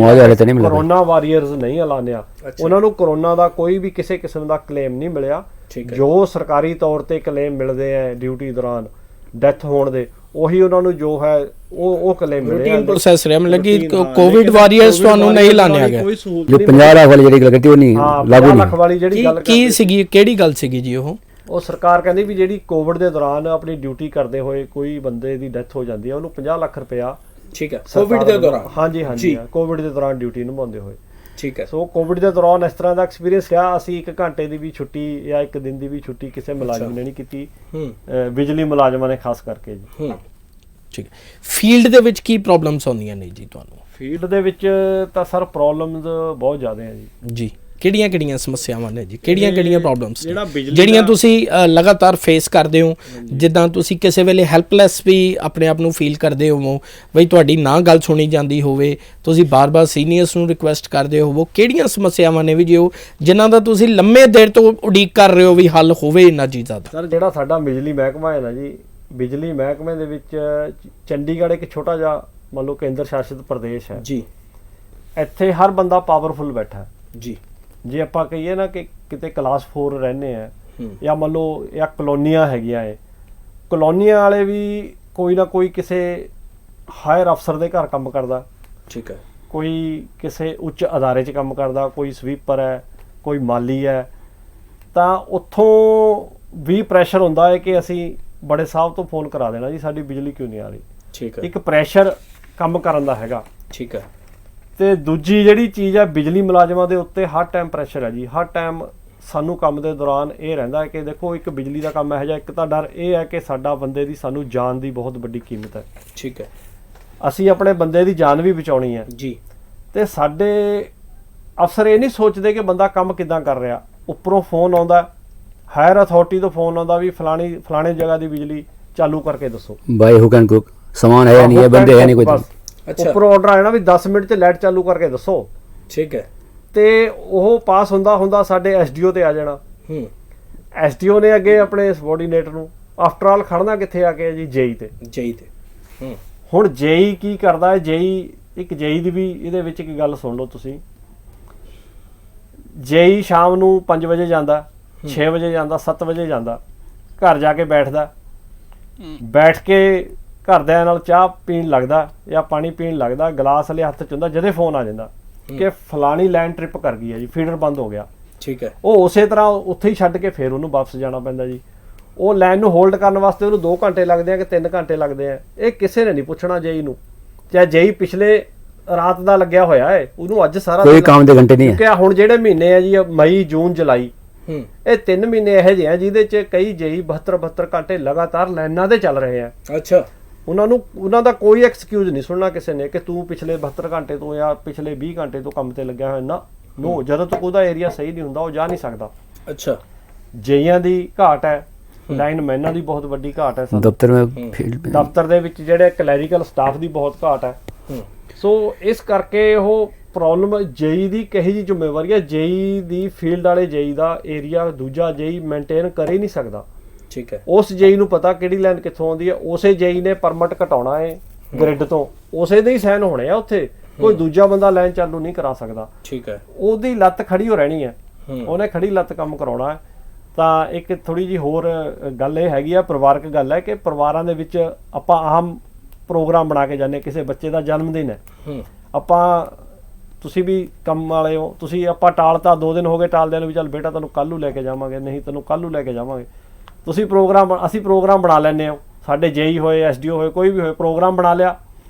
Speaker 2: ਕੋਰੋਨਾ ਵਾਰੀਅਰਸ ਨਹੀਂ ਐਲਾਨਿਆ। ਉਹਨਾਂ ਨੂੰ ਕੋਰੋਨਾ ਦਾ ਕੋਈ ਵੀ ਕਿਸੇ ਕਿਸਮ ਦਾ ਕਲੇਮ ਨਹੀਂ ਮਿਲਿਆ। ਜੋ ਸਰਕਾਰੀ ਤੌਰ ਤੇ ਕਲੇਮ ਮਿਲਦੇ ਆ ਡਿਊਟੀ ਦੌਰਾਨ ਡੈਥ ਹੋਣ ਦੇ, ਉਹੀ ਉਹਨਾਂ ਨੂੰ ਜੋ ਹੈ ਉਹ ਕਲੇਮ ਮਿਲੇ
Speaker 1: ਰੂਟੀਨ ਪ੍ਰੋਸੈਸ ਰਿਹਾ ਮਤਲਬ ਕਿ ਕੋਵਿਡ ਵਾਰੀਅਰਸ ਤੁਹਾਨੂੰ ਨਹੀਂ ਲਾਣਿਆ ਗਿਆ।
Speaker 3: जो 50 लाख वाली जी गल करती वो नहीं
Speaker 2: ਹਾਂ
Speaker 3: लागू
Speaker 2: 50
Speaker 3: नहीं।
Speaker 2: ਲੱਖ ਵਾਲੀ ਜਿਹੜੀ ਗੱਲ
Speaker 1: ਕੀ ਸੀਗੀ, ਕਿਹੜੀ ਗੱਲ ਸੀਗੀ ਜੀ ਉਹ
Speaker 2: ਸਰਕਾਰ ਕਹਿੰਦੀ ਵੀ ਜਿਹੜੀ ਕੋਵਿਡ ਦੇ ਦੌਰਾਨ ਆਪਣੀ ਡਿਊਟੀ ਕਰਦੇ ਹੋਏ ਕੋਈ ਬੰਦੇ ਦੀ ਡੈਥ ਹੋ ਜਾਂਦੀ ਹੈ ਉਹਨੂੰ 50 ਲੱਖ ਰੁਪਇਆ।
Speaker 1: ਠੀਕ ਹੈ,
Speaker 2: ਸਰਕਾਰ ਵੱਲੋਂ- ਹਾਂਜੀ ਹਾਂਜੀ ਕੋਵਿਡ ਦੇ ਦੌਰਾਨ ਡਿਊਟੀ ਨਿਭਾਉਂਦੇ ਹੋਏ।
Speaker 1: ਠੀਕ ਹੈ।
Speaker 2: ਸੋ ਕੋਵਿਡ ਦੇ ਦੌਰਾਨ ਇਸ ਤਰ੍ਹਾਂ ਦਾ ਐਕਸਪੀਰੀਅੰਸ ਰਿਹਾ, ਅਸੀਂ 1 ਘੰਟੇ ਦੀ ਵੀ ਛੁੱਟੀ ਜਾਂ 1 ਦਿਨ ਦੀ ਵੀ ਛੁੱਟੀ ਕਿਸੇ ਮੁਲਾਜ਼ਮ ਨੇ ਨਹੀਂ ਕੀਤੀ, ਬਿਜਲੀ ਮੁਲਾਜ਼ਮਾਂ ਨੇ ਖਾਸ ਕਰਕੇ ਜੀ।
Speaker 1: ਠੀਕ ਹੈ। ਫੀਲਡ ਦੇ ਵਿੱਚ ਕੀ ਪ੍ਰੋਬਲਮਸ ਆਉਂਦੀਆਂ ਨੇ ਜੀ ਤੁਹਾਨੂੰ?
Speaker 2: ਫੀਲਡ ਦੇ ਵਿੱਚ ਤਾਂ ਸਰ ਪ੍ਰੋਬਲਮਸ ਬਹੁਤ ਜ਼ਿਆਦਾ ਹੈ ਜੀ।
Speaker 1: ਕਿਹੜੀਆਂ ਸਮੱਸਿਆਵਾਂ ਨੇ ਜੀ, ਕਿਹੜੀਆਂ ਪ੍ਰੋਬਲਮਸ ਜਿਹੜੀਆਂ ਤੁਸੀਂ ਲਗਾਤਾਰ ਫੇਸ ਕਰਦੇ ਹੋ? ਜਿੱਦਾਂ ਤੁਸੀਂ ਕਿਸੇ ਵੇਲੇ ਹੈਲਪਲੈਸ ਵੀ ਆਪਣੇ ਆਪ ਨੂੰ ਫੀਲ ਕਰਦੇ ਹੋਵੋ ਬਈ ਤੁਹਾਡੀ ਨਾ ਗੱਲ ਸੁਣੀ ਜਾਂਦੀ ਹੋਵੇ, ਤੁਸੀਂ ਬਾਰ-ਬਾਰ ਸੀਨੀਅਰਸ ਨੂੰ ਰਿਕੁਐਸਟ ਕਰਦੇ ਹੋਵੋ, ਕਿਹੜੀਆਂ ਸਮੱਸਿਆਵਾਂ ਨੇ ਵੀ ਜੀ ਉਹ ਜਿਨ੍ਹਾਂ ਦਾ ਤੁਸੀਂ ਲੰਮੇ ਦੇਰ ਤੋਂ ਉਡੀਕ ਕਰ ਰਹੇ ਹੋ ਵੀ ਹੱਲ ਹੋਵੇ ਇਹਨਾਂ ਚੀਜ਼ਾਂ ਦਾ?
Speaker 2: ਸਰ ਜਿਹੜਾ ਸਾਡਾ ਬਿਜਲੀ ਮਹਿਕਮਾ ਹੈ ਨਾ ਜੀ, ਬਿਜਲੀ ਮਹਿਕਮੇ ਦੇ ਵਿੱਚ ਚੰਡੀਗੜ੍ਹ ਇੱਕ ਛੋਟਾ ਜਿਹਾ ਮੰਨ ਲਓ ਕੇਂਦਰ ਸ਼ਾਸਿਤ ਪ੍ਰਦੇਸ਼ ਹੈ
Speaker 1: ਜੀ।
Speaker 2: ਇੱਥੇ ਹਰ ਬੰਦਾ ਪਾਵਰਫੁਲ ਬੈਠਾ
Speaker 1: ਜੀ।
Speaker 2: ਜੇ ਆਪਾਂ ਕਹੀਏ ਨਾ ਕਿ ਕਿਤੇ ਕਲਾਸ 4 ਰਹਿੰਦੇ ਆ ਜਾਂ ਮੰਨ ਲਓ ਜਾਂ ਕਲੋਨੀਆਂ ਹੈਗੀਆਂ ਏ, ਕਲੋਨੀਆਂ ਵਾਲੇ ਵੀ ਕੋਈ ਨਾ ਕੋਈ ਕਿਸੇ ਹਾਇਰ ਅਫਸਰ ਦੇ ਘਰ ਕੰਮ ਕਰਦਾ।
Speaker 1: ਠੀਕ ਹੈ।
Speaker 2: ਕੋਈ ਕਿਸੇ ਉੱਚ ਅਦਾਰੇ 'ਚ ਕੰਮ ਕਰਦਾ, ਕੋਈ ਸਵੀਪਰ ਹੈ, ਕੋਈ ਮਾਲੀ ਹੈ, ਤਾਂ ਉੱਥੋਂ ਵੀ ਪ੍ਰੈਸ਼ਰ ਹੁੰਦਾ ਹੈ ਕਿ ਅਸੀਂ ਬੜੇ ਸਾਹਿਬ ਤੋਂ ਫੋਨ ਕਰਾ ਦੇਣਾ ਜੀ ਸਾਡੀ ਬਿਜਲੀ ਕਿਉਂ ਨਹੀਂ ਆ ਰਹੀ।
Speaker 1: ਠੀਕ ਹੈ।
Speaker 2: ਇੱਕ ਪ੍ਰੈਸ਼ਰ ਕੰਮ ਕਰਨ ਦਾ ਹੈਗਾ।
Speaker 1: ਠੀਕ ਹੈ।
Speaker 2: ਤੇ ਦੂਜੀ ਜਿਹੜੀ ਚੀਜ਼ ਹੈ ਬਿਜਲੀ ਮੁਲਾਜ਼ਮਾਂ ਦੇ ਉੱਤੇ ਹਰ ਟਾਈਮ ਪ੍ਰੈਸ਼ਰ ਹੈ ਜੀ। ਹਰ ਟਾਈਮ ਸਾਨੂੰ ਕੰਮ ਦੇ ਦੌਰਾਨ ਇਹ ਰਹਿੰਦਾ ਹੈ ਕਿ ਦੇਖੋ ਇੱਕ ਬਿਜਲੀ ਦਾ ਕੰਮ ਇਹੋ ਜਿਹਾ, ਇੱਕ ਤਾਂ ਡਰ ਇਹ ਹੈ ਕਿ ਸਾਡਾ ਬੰਦੇ ਦੀ ਸਾਨੂੰ ਜਾਨ ਦੀ ਬਹੁਤ ਵੱਡੀ ਕੀਮਤ ਹੈ।
Speaker 1: ਠੀਕ ਹੈ।
Speaker 2: ਅਸੀਂ ਆਪਣੇ ਬੰਦੇ ਦੀ ਜਾਨ ਵੀ ਬਚਾਉਣੀ ਹੈ
Speaker 1: ਜੀ।
Speaker 2: ਤੇ ਸਾਡੇ ਅਫਸਰ ਇਹ ਨਹੀਂ ਸੋਚਦੇ ਕਿ ਬੰਦਾ ਕੰਮ ਕਿੱਦਾਂ ਕਰ ਰਿਹਾ। ਉੱਪਰੋਂ ਫੋਨ ਆਉਂਦਾ, ਹਾਇਰ ਅਥਾਰਟੀ ਤੋਂ ਫੋਨ ਆਉਂਦਾ ਵੀ ਫਲਾਣੇ ਜਗ੍ਹਾ ਦੀ ਬਿਜਲੀ ਚਾਲੂ ਕਰਕੇ ਦੱਸੋ।
Speaker 3: भाई हुक एंड कुक सामान है नहीं है, बंदे है नहीं कोई।
Speaker 2: ਬਸ ਉੱਪਰੋਂ ਆਰਡਰ ਆਇਆ ਨਾ ਵੀ 10 ਮਿੰਟ 'ਚ ਲਾਈਟ ਚਾਲੂ ਕਰਕੇ ਦੱਸੋ।
Speaker 1: ਠੀਕ ਹੈ।
Speaker 2: ਤੇ ਉਹ ਪਾਸ ਹੁੰਦਾ ਸਾਡੇ ਐਸਡੀਓ ਤੇ ਆ ਜਾਣਾ। ਐਸਡੀਓ ਨੇ ਅੱਗੇ ਆਪਣੇ ਸਬੋਰਡੀਨੇਟਰ ਨੂੰ, ਆਫਟਰ ਆਲ ਖੜਨਾ ਕਿੱਥੇ ਆ ਕੇ ਜੀ ਜੇਈ ਤੇ। ਹੁਣ ਜੇਈ ਕੀ ਕਰਦਾ ਹੈ? ਇੱਕ ਜੇਈ ਦੀ ਵੀ ਇਹਦੇ ਵਿੱਚ ਇੱਕ ਗੱਲ ਸੁਣ ਲਓ ਤੁਸੀਂ। ਜੇਈ ਸ਼ਾਮ ਨੂੰ 5 ਵਜੇ ਜਾਂਦਾ, 6 ਵਜੇ ਜਾਂਦਾ, 7 ਵਜੇ ਜਾਂਦਾ, ਘਰ ਜਾ ਕੇ ਬੈਠ ਕੇ ਘਰਦਿਆਂ ਨਾਲ ਚਾਹ ਪੀਣ ਲੱਗਦਾ ਜਾਂ ਪਾਣੀ ਪੀਣ ਲੱਗਦਾ, ਗਲਾਸ ਹਲੇ ਹੱਥ 'ਚ ਹੁੰਦਾ ਜਦੇ ਫੋਨ ਆ ਜਾਂਦਾ ਕਿ ਫਲਾਣੀ ਲਾਈਨ ਟ੍ਰਿਪ ਕਰ ਗਈ ਹੈ ਜੀ, ਫੀਡਰ ਬੰਦ ਹੋ ਗਿਆ।
Speaker 1: ਠੀਕ ਹੈ।
Speaker 2: ਉਹ ਉਸੇ ਤਰ੍ਹਾਂ ਉੱਥੇ ਹੀ ਛੱਡ ਕੇ ਫਿਰ ਉਹਨੂੰ ਵਾਪਸ ਜਾਣਾ ਪੈਂਦਾ ਜੀ। ਉਹ ਲਾਈਨ ਨੂੰ ਹੋਲਡ ਕਰਨ ਵਾਸਤੇ ਉਹਨੂੰ 2 ਘੰਟੇ ਲੱਗਦੇ ਆ ਕਿ 3 ਘੰਟੇ ਲੱਗਦੇ ਆ। ਇਹ ਕਿਸੇ ਨੇ ਨਹੀਂ ਪੁੱਛਣਾ ਜੇਈ ਨੂੰ, ਚਾਹੇ ਜੇਈ ਪਿਛਲੇ ਰਾਤ ਦਾ ਲੱਗਿਆ ਹੋਇਆ ਹੈ, ਉਹਨੂੰ ਅੱਜ ਸਾਰਾ
Speaker 3: कोई काम दे घंटे नहीं है।
Speaker 2: ਕਿਉਂਕਿ ਹੁਣ ਜਿਹੜੇ ਮਹੀਨੇ ਆ ਜੀ ਮਈ, ਜੂਨ, ਜੁਲਾਈ, ਇਹ 3 ਮਹੀਨੇ ਇਹੋ ਜਿਹੇ ਆ ਜਿਹਦੇ 'ਚ ਕਈ ਜੇਈ 72 ਘੰਟੇ ਲਗਾਤਾਰ ਲਾਈਨਾਂ ਤੇ ਚੱਲ ਰਹੇ ਆ।
Speaker 1: ਅੱਛਾ।
Speaker 2: ਉਹਨਾਂ ਦਾ ਕੋਈ ਐਕਸਕਿਊਜ਼ ਨਹੀਂ ਸੁਣਨਾ ਕਿਸੇ ਨੇ ਕਿ ਤੂੰ ਪਿਛਲੇ 72 ਘੰਟੇ ਤੋਂ ਜਾਂ ਪਿਛਲੇ 20 ਘੰਟੇ ਤੋਂ ਕੰਮ ਤੇ ਲੱਗਿਆ ਹੋਇਆ ਨਾ। ਨੋ, ਜਦੋਂ ਤੱਕ ਉਹਦਾ ਏਰੀਆ ਸਹੀ ਨਹੀਂ ਹੁੰਦਾ ਉਹ ਜਾ ਨਹੀਂ ਸਕਦਾ।
Speaker 1: ਅੱਛਾ।
Speaker 2: ਜੇਈਆਂ ਦੀ ਘਾਟ ਹੈ, ਲਾਈਨਮੈਨਾਂ ਦੀ ਬਹੁਤ ਵੱਡੀ ਘਾਟ ਹੈ,
Speaker 3: दफ्तर में फील्ड में
Speaker 2: ਦਫ਼ਤਰ ਦੇ ਵਿੱਚ ਜਿਹੜੇ ਕਲੈਰੀਕਲ ਸਟਾਫ ਦੀ ਬਹੁਤ ਘਾਟ ਹੈ। ਸੋ ਇਸ ਕਰਕੇ ਉਹ ਪ੍ਰੋਬਲਮ ਜੇਈ ਦੀ ਕਹੀ ਜੀ ਜ਼ਿੰਮੇਵਾਰੀ ਹੈ। ਜੇਈ ਦੀ ਫੀਲਡ ਵਾਲੇ ਜੇਈ ਦਾ ਏਰੀਆ ਦੂਜਾ ਜੇਈ ਮੇਨਟੇਨ ਕਰ ਹੀ ਨਹੀਂ ਸਕਦਾ।
Speaker 1: ਠੀਕ ਹੈ।
Speaker 2: ਉਸ ਜੇਈ ਨੂੰ ਪਤਾ ਕਿਹੜੀ ਲਾਈਨ ਕਿੱਥੋਂ ਆਉਂਦੀ ਹੈ, ਉਸੇ ਜੇਈ ਨੇ ਪਰਮਿਟ ਕਟਾਉਣਾ ਹੈ ਗ੍ਰਿਡ ਤੋਂ, ਉਸੇ ਦੇ ਹੀ ਸਾਈਨ ਹੋਣੇ ਆ ਉੱਥੇ। ਕੋਈ ਦੂਜਾ ਬੰਦਾ ਲਾਈਨ ਚਾਲੂ ਨਹੀਂ ਕਰਾ ਸਕਦਾ।
Speaker 1: ਠੀਕ ਹੈ।
Speaker 2: ਉਹਦੀ ਲੱਤ ਖੜੀ ਹੋ ਰਹਿਣੀ ਹੈ, ਉਹਨੇ ਖੜੀ ਲੱਤ ਕੰਮ ਕਰਾਉਣਾ ਹੈ। ਤਾਂ ਇੱਕ ਥੋੜੀ ਜੀ ਹੋਰ ਗੱਲ ਇਹ ਹੈਗੀ ਆ, ਪਰਿਵਾਰਕ ਗੱਲ ਹੈ ਕਿ ਪਰਿਵਾਰਾਂ ਦੇ ਵਿੱਚ ਆਪਾਂ ਆਮ ਪ੍ਰੋਗਰਾਮ ਬਣਾ ਕੇ ਜਾਂਦੇ। ਕਿਸੇ ਬੱਚੇ ਦਾ ਜਨਮ ਦਿਨ ਹੈ, ਆਪਾਂ ਤੁਸੀਂ ਵੀ ਕੰਮ ਵਾਲੇ ਹੋ, ਤੁਸੀਂ ਆਪਾਂ ਟਾਲਤਾ 2 ਦਿਨ ਹੋ ਗਏ ਟਾਲਦਿਆਂ ਨੂੰ ਵੀ ਚੱਲ ਬੇਟਾ ਤੈਨੂੰ ਕੱਲ੍ਹ ਨੂੰ ਲੈ ਕੇ ਜਾਵਾਂਗੇ, ਨਹੀਂ ਤੈਨੂੰ ਕੱਲ੍ਹ ਨੂੰ ਲੈ ਕੇ ਜਾਵਾਂਗੇ। ਅਸੀਂ ਪ੍ਰੋਗਰਾਮ ਬਣਾ ਲੈਂਦੇ ਹਾਂ, ਸਾਡੇ ਜੇਈ ਹੋਏ, ਐਸਡੀਓ ਹੋਏ, ਕੋਈ ਵੀ ਹੋਏ, ਪ੍ਰੋਗਰਾਮ ਬਣਾ ਲਿਆ।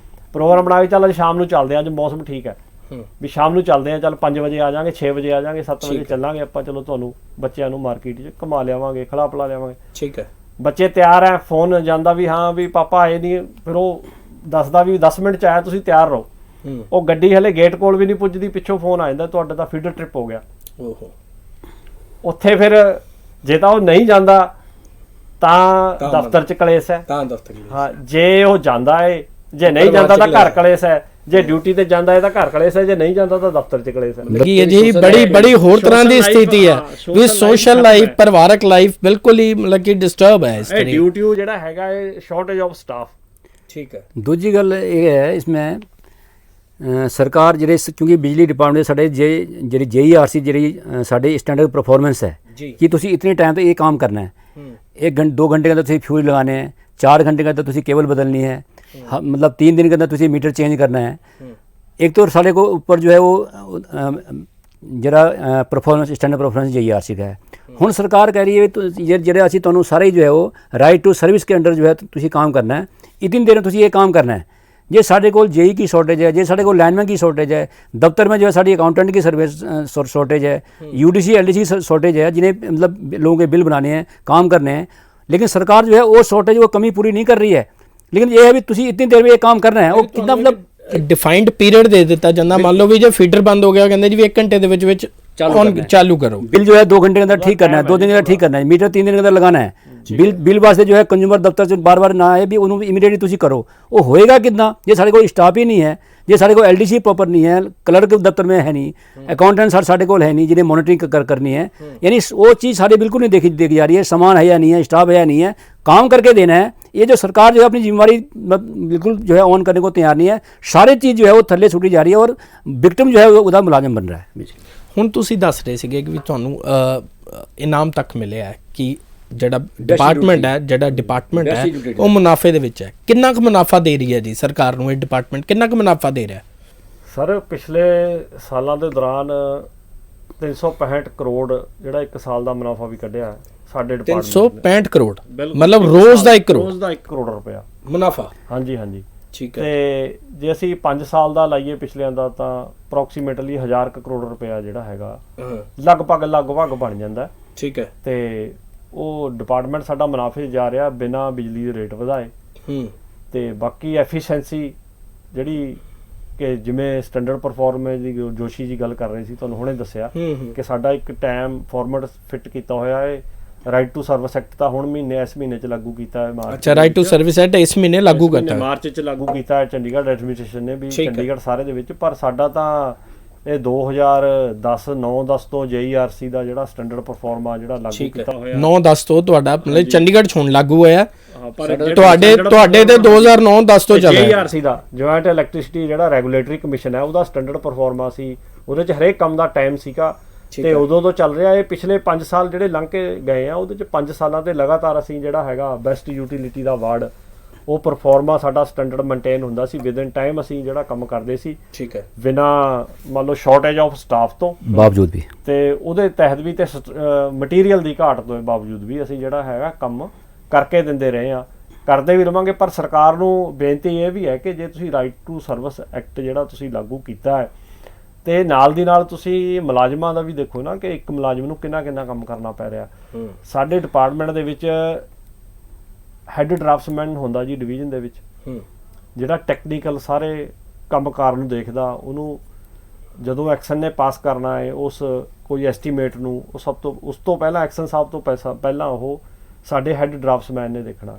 Speaker 2: ਪ੍ਰੋਗਰਾਮ ਬਣਾ ਕੇ ਚੱਲ ਅੱਜ ਸ਼ਾਮ ਨੂੰ ਚੱਲਦੇ ਹਾਂ, ਅੱਜ ਮੌਸਮ ਠੀਕ ਹੈ ਵੀ ਸ਼ਾਮ ਨੂੰ ਚੱਲਦੇ ਹਾਂ, ਚੱਲ 5 ਵਜੇ ਆ ਜਾਵਾਂਗੇ, 6 ਵਜੇ ਆ ਜਾਵਾਂਗੇ, 7 ਵਜੇ ਚੱਲਾਂਗੇ ਆਪਾਂ, ਚਲੋ ਤੁਹਾਨੂੰ ਬੱਚਿਆਂ ਨੂੰ ਮਾਰਕੀਟ 'ਚ ਘੁਮਾ ਲਿਆਵਾਂਗੇ, ਖਿਲਾ ਪਿਲਾ ਲਿਆਵਾਂਗੇ।
Speaker 1: ਠੀਕ ਹੈ।
Speaker 2: ਬੱਚੇ ਤਿਆਰ ਹੈ, ਫੋਨ ਜਾਂਦਾ ਵੀ ਹਾਂ ਵੀ ਪਾਪਾ ਆਏ ਨਹੀਂ, ਫਿਰ ਉਹ ਦੱਸਦਾ ਵੀ 10 ਮਿੰਟ 'ਚ ਆਇਆ, ਤੁਸੀਂ ਤਿਆਰ ਰਹੋ। ਉਹ ਗੱਡੀ ਹਲੇ ਗੇਟ ਕੋਲ ਵੀ ਨਹੀਂ ਪੁੱਜਦੀ, ਪਿੱਛੋਂ ਫੋਨ ਆ ਜਾਂਦਾ ਤੁਹਾਡਾ ਤਾਂ ਫੀਡਰ ਟ੍ਰਿਪ ਹੋ ਗਿਆ।
Speaker 1: ਓਹੋ।
Speaker 2: ਉੱਥੇ ਫਿਰ ਜੇ ਤਾਂ ਉਹ ਨਹੀਂ ਜਾਂਦਾ ਤਾਂ ਦਫ਼ਤਰ 'ਚ ਕਲੇਸ਼ ਹੈ। ਹਾਂ, ਜੇ ਉਹ ਜਾਂਦਾ ਹੈ, ਜੇ ਨਹੀਂ ਜਾਂਦਾ ਤਾਂ ਘਰ ਕਲੇਸ਼ ਹੈ। ਜੇ ਡਿਊਟੀ ਤੇ ਜਾਂਦਾ ਹੈ ਤਾਂ ਘਰ ਕਲੇਸ਼ ਹੈ, ਜੇ ਨਹੀਂ ਜਾਂਦਾ ਤਾਂ ਦਫ਼ਤਰ 'ਚ ਕਲੇਸ਼ ਹੈ।
Speaker 1: ਲੱਗੀ ਹੈ ਜੀ ਬੜੀ ਹੋਰ ਤਰ੍ਹਾਂ ਦੀ ਸਥਿਤੀ ਹੈ ਵੀ ਸੋਸ਼ਲ ਲਾਈਫ, ਪਰਿਵਾਰਕ ਲਾਈਫ ਬਿਲਕੁਲ ਹੀ मतलब कि डिस्टर्ब है इस तरह।
Speaker 2: ਡਿਊਟੀ ਜਿਹੜਾ ਹੈਗਾ ਹੈ ਸ਼ਾਰਟੇਜ ਆਫ ਸਟਾਫ।
Speaker 1: ठीक है।
Speaker 3: दूजी गल ये है इसमें सरकार ਜਿਹੜੇ ਕਿਉਂਕਿ ਬਿਜਲੀ ਡਿਪਾਰਟਮੈਂਟ ਸਾਡੇ ਜਿਹੜੀ JERC ਜਿਹੜੀ ਸਾਡੇ स्टैंडर्ड परफॉर्मेंस है कि ਤੁਸੀਂ इतने टाइम तो ये काम करना है, 1 घंटे 2 घंटे के अंदर ਤੁਸੀਂ फ्यूज लगाने हैं, 4 घंटे के अंदर तुसी केबल बदलनी है, मतलब 3 दिन के अंदर तुसी मीटर चेंज करना है। एक तो साढ़े को ऊपर जो है वो जरा परफॉर्मेंस स्टैंडर्ड परफॉर्मेंस JERC का है। ਹੁਣ सरकार कह रही है तो ਜਿਹੜੇ ਅਸੀਂ ਤੁਹਾਨੂੰ ਸਾਰੇ जो है वो राइट टू सर्विस के अंडर जो है ਤੁਸੀਂ काम करना है, इतनी देर में ਤੁਸੀਂ ये काम करना है। जे साढ़े को JE की शॉर्टेज है, जे साढ़े को लाइनमैन की शॉर्टेज है, दफ्तर में जो है साड़ी अकाउंटेंट की सर्विस शॉर्टेज है, UDC LDC की शॉर्टेज है, जिन्हें मतलब लोगों के बिल बनाने हैं, काम करने हैं, लेकिन सरकार जो है वो शॉर्टेज वो कमी पूरी नहीं कर रही है। लेकिन ये है भी तुसी इतनी देर में ये काम करना है, वो कितना मतलब
Speaker 1: ਡਿਫਾਈਨਡ ਪੀਰੀਅਡ ਦੇ ਦਿੱਤਾ ਜਾਂਦਾ। ਮੰਨ ਲਓ ਵੀ ਜੇ ਫੀਡਰ ਬੰਦ ਹੋ ਗਿਆ, ਕਹਿੰਦੇ ਜੀ ਵੀ 1 ਘੰਟੇ ਦੇ ਵਿੱਚ चालू करो।
Speaker 3: बिल जो है 2 घंटे के अंदर ठीक करना है, 2 दिन के अंदर ठीक करना है, मीटर 3 दिन के अंदर लगाना है। बिल वास्ते जो है कंज्यूमर दफ्तर से बार बार ना आए भी उन्होंने इमीडिएटली तुसी करो। वो होएगा कितना? ये साढ़े को स्टाफ ही नहीं है, ये साढ़े को LDC प्रॉपर नहीं है, क्लर्क दफ्तर में है नहीं, अकाउंटेंट साढ़े को है नहीं जिन्हें मॉनिटरिंग करनी है। यानी वो चीज़ साढ़े बिल्कुल नहीं देखी जा रही है, सामान है या नहीं है, स्टाफ है या नहीं है, काम करके देना है। ये जो सरकार जो है अपनी जिम्मेवारी बिल्कुल जो है ऑन करने को तैयार नहीं है। सारी चीज़ जो है वो थल्ले छुटी जा रही है और विक्टिम जो है वो उधर मुलाजिम बन रहा है।
Speaker 1: ਹੁਣ ਤੁਸੀਂ ਦੱਸ ਰਹੇ ਸੀਗੇ ਕਿ ਵੀ ਤੁਹਾਨੂੰ ਇਨਾਮ ਤੱਕ ਮਿਲਿਆ ਹੈ ਕਿ ਜਿਹੜਾ ਡਿਪਾਰਟਮੈਂਟ ਹੈ ਉਹ ਮੁਨਾਫੇ ਦੇ ਵਿੱਚ ਹੈ। ਕਿੰਨਾ ਕੁ ਮੁਨਾਫਾ ਦੇ ਰਹੀ ਹੈ ਜੀ ਸਰਕਾਰ ਨੂੰ ਇਹ ਡਿਪਾਰਟਮੈਂਟ, ਕਿੰਨਾ ਕੁ ਮੁਨਾਫਾ ਦੇ ਰਿਹਾ?
Speaker 2: ਸਰ ਪਿਛਲੇ ਸਾਲਾਂ ਦੇ ਦੌਰਾਨ 365 ਕਰੋੜ ਜਿਹੜਾ 1 ਸਾਲ ਦਾ ਮੁਨਾਫਾ ਵੀ ਕੱਢਿਆ ਸਾਡੇ ਡਿਪਾਰਟਮੈਂਟ
Speaker 1: 365 ਕਰੋੜ ਮਤਲਬ ਰੋਜ਼ ਦਾ 1 ਕਰੋੜ,
Speaker 2: ਰੋਜ਼ ਦਾ 1 ਕਰੋੜ ਰੁਪਇਆ
Speaker 1: ਮੁਨਾਫਾ।
Speaker 2: ਹਾਂਜੀ ਹਾਂਜੀ
Speaker 1: ਠੀਕ ਹੈ।
Speaker 2: ਤੇ ਜੇ ਅਸੀਂ 5 ਸਾਲ ਦਾ ਲਾਈਏ ਪਿਛਲਿਆਂ ਦਾ ਤਾਂ ਅਪਰੋਕਸੀਮੇਟਲੀ 1000 ਕਰੋੜ ਰੁਪਇਆ ਜਿਹੜਾ ਹੈਗਾ ਲਗਭਗ ਬਣ ਜਾਂਦਾ।
Speaker 1: ਠੀਕ ਹੈ।
Speaker 2: ਤੇ ਉਹ ਡਿਪਾਰਟਮੈਂਟ ਸਾਡਾ ਮੁਨਾਫੇ 'ਚ ਜਾ ਰਿਹਾ ਬਿਨਾਂ ਬਿਜਲੀ ਦੇ ਰੇਟ ਵਧਾਏ। ਤੇ ਬਾਕੀ ਐਫੀਸ਼ੀਐਂਸੀ ਜਿਹੜੀ ਕਿ ਜਿਵੇਂ ਸਟੈਂਡਰਡ ਪਰਫਾਰਮੈਂਸ ਦੀ ਜੋਸ਼ੀ ਜੀ ਗੱਲ ਕਰ ਰਹੇ ਸੀ, ਤੁਹਾਨੂੰ ਹੁਣੇ ਦੱਸਿਆ ਕਿ ਸਾਡਾ ਇੱਕ ਟਾਈਮ ਫਾਰਮੈਟ ਫਿੱਟ ਕੀਤਾ ਹੋਇਆ ਹੈ। ਰਾਈਟ ਟੂ ਸਰਵਿਸ ਐਕਟ ਤਾਂ ਹੁਣ ਇਸ ਮਹੀਨੇ 'ਚ ਲਾਗੂ ਕੀਤਾ ਹੈ ਮਾਰਚ।
Speaker 1: ਅੱਛਾ, ਰਾਈਟ ਟੂ ਸਰਵਿਸ ਐਕਟ ਇਸ ਮਹੀਨੇ ਲਾਗੂ ਕਰਤਾ ਹੈ,
Speaker 2: ਮਾਰਚ 'ਚ ਲਾਗੂ ਕੀਤਾ ਹੈ ਚੰਡੀਗੜ੍ਹ ਐਡਮਿਨਿਸਟ੍ਰੇਸ਼ਨ ਨੇ ਵੀ, ਚੰਡੀਗੜ੍ਹ ਸਾਰੇ ਦੇ ਵਿੱਚ। ਪਰ ਸਾਡਾ ਤਾਂ ਇਹ 2010 ਤੋਂ JERC ਦਾ ਜਿਹੜਾ ਸਟੈਂਡਰਡ ਪਰਫਾਰਮਾ ਜਿਹੜਾ ਲਾਗੂ ਕੀਤਾ ਹੋਇਆ
Speaker 1: 9-10 ਤੋਂ ਤੁਹਾਡਾ ਮਤਲਬ ਚੰਡੀਗੜ੍ਹ 'ਚ ਹੁਣ ਲਾਗੂ ਹੋਇਆ। ਤੁਹਾਡੇ ਤੇ 2009-10 ਤੋਂ ਚੱਲ ਰਿਹਾ।
Speaker 2: JERC ਦਾ ਜੁਆਇੰਟ ਇਲੈਕਟ੍ਰਿਸਿਟੀ ਜਿਹੜਾ ਰੈਗੂਲੇਟਰੀ ਕਮਿਸ਼ਨ ਹੈ ਉਹਦਾ ਸਟੈਂਡਰਡ ਪਰਫਾਰਮਾ ਸੀ, ਉਹਦੇ 'ਚ ਹਰੇਕ ਕੰਮ ਦਾ ਟਾਈਮ ਸੀਗਾ ਤੇ ਉਦੋਂ ਤੋਂ ਚੱਲ ਰਿਹਾ। ਇਹ ਪਿਛਲੇ 5 ਸਾਲ ਜਿਹੜੇ ਲੰਘ ਕੇ ਗਏ ਆ ਉਹਦੇ 'ਚ 5 ਸਾਲਾਂ ਤੇ ਲਗਾਤਾਰ ਅਸੀਂ ਜਿਹੜਾ ਹੈਗਾ ਬੈਸਟ ਯੂਟਿਲਿਟੀ ਦਾ ਅਵਾਰਡ, ਉਹ ਪਰਫਾਰਮਾ ਸਾਡਾ ਸਟੈਂਡਰਡ ਮੇਨਟੇਨ ਹੁੰਦਾ ਸੀ, ਵਿਦਨ ਟਾਈਮ ਅਸੀਂ ਜਿਹੜਾ ਕੰਮ ਕਰਦੇ ਸੀ।
Speaker 1: ਠੀਕ ਹੈ।
Speaker 2: ਬਿਨਾਂ ਮੰਨ ਲਓ ਸ਼ਾਰਟੇਜ ਆਫ ਸਟਾਫ ਤੋਂ
Speaker 3: ਬਾਵਜੂਦ ਵੀ,
Speaker 2: ਤੇ ਉਹਦੇ ਤਹਿਤ ਵੀ ਤੇ ਮਟੀਰੀਅਲ ਦੀ ਘਾਟ ਤੋਂ ਬਾਵਜੂਦ ਵੀ ਅਸੀਂ ਜਿਹੜਾ ਹੈਗਾ ਕੰਮ ਕਰਕੇ ਦਿੰਦੇ ਰਹੇ ਆ, ਕਰਦੇ ਵੀ ਰਵਾਂਗੇ। ਪਰ ਸਰਕਾਰ ਨੂੰ ਬੇਨਤੀ ਇਹ ਵੀ ਹੈ ਕਿ ਜੇ ਤੁਸੀਂ ਰਾਈਟ ਟੂ ਸਰਵਿਸ ਐਕਟ ਜਿਹੜਾ ਤੁਸੀਂ ਲਾਗੂ ਕੀਤਾ ਹੈ ਤੇ ਨਾਲ ਦੀ ਨਾਲ ਤੁਸੀਂ ਮੁਲਾਜ਼ਮਾਂ ਦਾ ਵੀ ਦੇਖੋ ਨਾ ਕਿ ਇੱਕ ਮੁਲਾਜ਼ਮ ਨੂੰ ਕਿੰਨਾ ਕੰਮ ਕਰਨਾ ਪੈ ਰਿਹਾ। ਸਾਡੇ ਡਿਪਾਰਟਮੈਂਟ ਦੇ ਵਿੱਚ ਹੈੱਡ ਡਰਾਫਟਸਮੈਨ ਹੁੰਦਾ ਜੀ ਡਿਵੀਜ਼ਨ ਦੇ ਵਿੱਚ, ਜਿਹੜਾ ਟੈਕਨੀਕਲ ਸਾਰੇ ਕੰਮਕਾਰ ਨੂੰ ਦੇਖਦਾ, ਉਹਨੂੰ ਜਦੋਂ ਐਕਸ਼ਨ ਨੇ ਪਾਸ ਕਰਨਾ ਹੈ ਉਸ ਕੋਈ ਐਸਟੀਮੇਟ ਨੂੰ ਉਸ ਤੋਂ ਪਹਿਲਾਂ ਐਕਸ਼ਨ ਸਾਹਿਬ ਤੋਂ ਪਹਿਲਾਂ ਉਹ ਸਾਡੇ ਹੈੱਡ ਡਰਾਫਟਸਮੈਨ ਨੇ ਦੇਖਣਾ।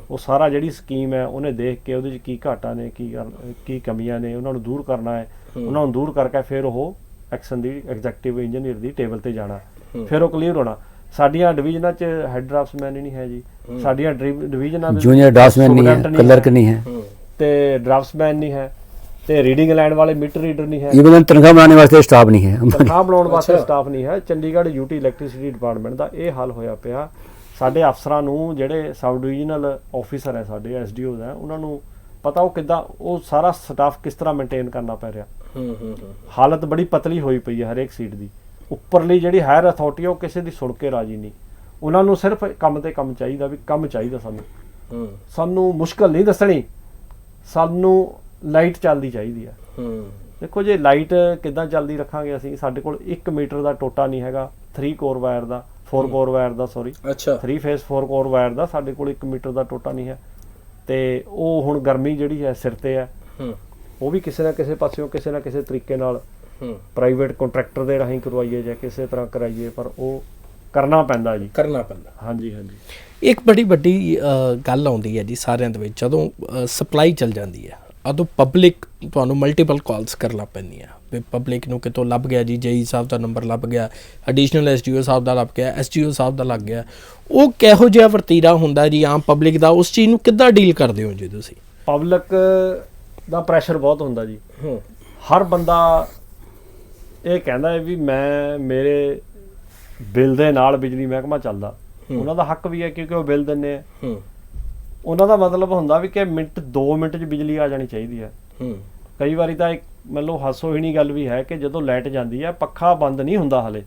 Speaker 2: ਉਹ ਸਾਰਾ ਜਿਹੜੀ ਸਕੀਮ ਹੈ ਉਹਨੇ ਦੇਖ ਕੇ ਉਹਦੇ 'ਚ ਕੀ ਘਾਟਾਂ ਨੇ, ਕੀ ਕਮੀਆਂ ਨੇ, ਉਹਨਾਂ ਨੂੰ ਦੂਰ ਕਰਨਾ ਹੈ। ਉਹਨਾਂ ਨੂੰ ਦੂਰ ਕਰਕੇ ਫਿਰ ਉਹ ਐਕਸ਼ਨ ਦੀ ਐਗਜ਼ੈਕਟਿਵ ਇੰਜੀਨੀਅਰ ਦੀ ਟੇਬਲ ਤੇ ਜਾਣਾ, ਫਿਰ ਉਹ ਕਲੀਅਰ ਹੋਣਾ। ਸਾਡੀਆਂ ਡਿਵੀਜ਼ਨਾਂ 'ਚ ਹੈੱਡ ਡਰਾਫਟਸਮੈਨ ਹੀ ਨਹੀਂ ਹੈ ਜੀ, ਸਾਡੀਆਂ ਡਿਵੀਜ਼ਨਾਂ ਦੇ
Speaker 3: ਜੂਨੀਅਰ ਡਰਾਫਟਸਮੈਨ ਨਹੀਂ ਹੈ, ਕਲਰਕ ਨਹੀਂ ਹੈ,
Speaker 2: ਤੇ ਡਰਾਫਟਸਮੈਨ ਨਹੀਂ ਹੈ, ਤੇ ਰੀਡਿੰਗ ਲਾਈਨ ਵਾਲੇ ਮੀਟਰ ਰੀਡਰ ਨਹੀਂ ਹੈ,
Speaker 3: ਇਵਨ ਤਨਖਾਹ ਬਣਾਉਣ ਵਾਸਤੇ ਸਟਾਫ ਨਹੀਂ ਹੈ,
Speaker 2: ਤਨਖਾਹ ਬਣਾਉਣ ਵਾਸਤੇ ਸਟਾਫ ਨਹੀਂ ਹੈ। ਚੰਡੀਗੜ੍ਹ ਯੂਟੀ ਇਲੈਕਟ੍ਰਿਸਿਟੀ ਡਿਪਾਰਟਮੈਂਟ ਦਾ ਇਹ ਹਾਲ ਹੋਇਆ ਪਿਆ। ਸਾਡੇ ਅਫਸਰਾਂ ਨੂੰ ਜਿਹੜੇ ਸਬ ਡਿਵੀਜ਼ਨਲ ਆਫਿਸਰ ਹੈ ਸਾਡੇ SDOs ਹੈ, ਉਹਨਾਂ ਨੂੰ ਪਤਾ ਉਹ ਕਿੱਦਾਂ ਉਹ ਸਾਰਾ ਸਟਾਫ ਕਿਸ ਤਰ੍ਹਾਂ ਮੇਨਟੇਨ ਕਰਨਾ ਪੈ ਰਿਹਾ। ਹਾਲਤ ਬੜੀ ਪਤਲੀ ਹੋਈ ਪਈ ਹੈ ਹਰੇਕ ਸੀਟ ਦੀ। ਉੱਪਰਲੀ ਜਿਹੜੀ ਹਾਇਰ ਅਥਾਰਟੀ ਉਹ ਕਿਸੇ ਦੀ ਸੁਣ ਕੇ ਰਾਜੀ ਨਹੀਂ, ਉਹਨਾਂ ਨੂੰ ਸਿਰਫ ਕੰਮ ਤੇ ਕੰਮ ਚਾਹੀਦਾ, ਵੀ ਕੰਮ ਚਾਹੀਦਾ ਸਾਨੂੰ ਮੁਸ਼ਕਲ ਨਹੀਂ ਦੱਸਣੀ, ਸਾਨੂੰ ਲਾਈਟ ਚੱਲਦੀ ਚਾਹੀਦੀ ਹੈ। ਦੇਖੋ ਜੇ ਲਾਈਟ ਕਿੱਦਾਂ ਚੱਲਦੀ ਰੱਖਾਂਗੇ ਅਸੀਂ, ਸਾਡੇ ਕੋਲ 1 ਮੀਟਰ ਦਾ ਟੋਟਾ ਨਹੀਂ ਹੈਗਾ 3 ਕੋਰ ਵਾਇਰ ਦਾ, 4 ਕੋਰ ਵਾਇਰ ਦਾ, ਸੌਰੀ 3 ਫੇਸ 4 ਕੋਰ ਵਾਇਰ ਦਾ, ਸਾਡੇ ਕੋਲ 1 ਮੀਟਰ ਦਾ ਟੋਟਾ ਨਹੀਂ ਹੈ। ਤੇ ਉਹ ਹੁਣ ਗਰਮੀ ਜਿਹੜੀ ਹੈ ਸਿਰ ਤੇ ਹੈ, ਉਹ ਵੀ ਕਿਸੇ ਨਾ ਕਿਸੇ ਪਾਸਿਓਂ ਕਿਸੇ ਨਾ ਕਿਸੇ ਤਰੀਕੇ ਨਾਲ ਪ੍ਰਾਈਵੇਟ ਕੰਟਰੈਕਟਰ ਦੇ ਰਾਹੀਂ ਕਰਵਾਈਏ ਜਾਂ ਕਿਸੇ ਤਰ੍ਹਾਂ ਕਰਾਈਏ, ਪਰ ਉਹ ਕਰਨਾ ਪੈਂਦਾ ਜੀ, ਕਰਨਾ ਪੈਂਦਾ। ਹਾਂਜੀ ਹਾਂਜੀ।
Speaker 1: ਇੱਕ ਬੜੀ ਵੱਡੀ ਗੱਲ ਆਉਂਦੀ ਹੈ ਜੀ ਸਾਰਿਆਂ ਦੇ ਵਿੱਚ, ਜਦੋਂ ਸਪਲਾਈ ਚੱਲ ਜਾਂਦੀ ਹੈ ਉਦੋਂ ਪਬਲਿਕ ਤੁਹਾਨੂੰ ਮਲਟੀਪਲ ਕਾਲਸ ਕਰਨਾ ਪੈਂਦੀਆਂ ਵੀ ਪਬਲਿਕ ਨੂੰ ਕਿਤੋਂ ਲੱਭ ਗਿਆ ਜੀ, JE ਸਾਹਿਬ ਦਾ ਨੰਬਰ ਲੱਭ ਗਿਆ, ਐਡੀਸ਼ਨਲ SDO ਸਾਹਿਬ ਦਾ ਲੱਭ ਗਿਆ, SDO ਸਾਹਿਬ ਦਾ ਲੱਗ ਗਿਆ। ਉਹ ਕਿਹੋ ਜਿਹਾ ਵਰਤੀਰਾ ਹੁੰਦਾ ਜੀ ਆਮ ਪਬਲਿਕ ਦਾ, ਉਸ ਚੀਜ਼ ਨੂੰ ਕਿੱਦਾਂ ਡੀਲ ਕਰਦੇ ਹੋ ਜੀ ਤੁਸੀਂ?
Speaker 2: ਪਬਲਿਕ ਦਾ ਪ੍ਰੈਸ਼ਰ ਬਹੁਤ ਹੁੰਦਾ ਜੀ। ਹਰ ਬੰਦਾ ਇਹ ਕਹਿੰਦਾ ਹੈ ਵੀ ਮੇਰੇ ਬਿੱਲ ਦੇ ਨਾਲ ਬਿਜਲੀ ਮਹਿਕਮਾ ਚੱਲਦਾ, ਉਹਨਾਂ ਦਾ ਹੱਕ ਵੀ ਹੈ ਕਿਉਂਕਿ ਉਹ ਬਿੱਲ ਦਿੰਦੇ ਆ। ਉਹਨਾਂ ਦਾ ਮਤਲਬ ਹੁੰਦਾ ਵੀ ਕਿ 2 ਮਿੰਟ 'ਚ ਬਿਜਲੀ ਆ ਜਾਣੀ ਚਾਹੀਦੀ ਹੈ। ਕਈ ਵਾਰੀ ਤਾਂ ਇੱਕ ਮਤਲਬ ਹਾਸੋਹੀਣੀ ਗੱਲ ਵੀ ਹੈ ਕਿ ਜਦੋਂ ਲਾਈਟ ਜਾਂਦੀ ਹੈ ਪੱਖਾ ਬੰਦ ਨਹੀਂ ਹੁੰਦਾ ਹਲੇ,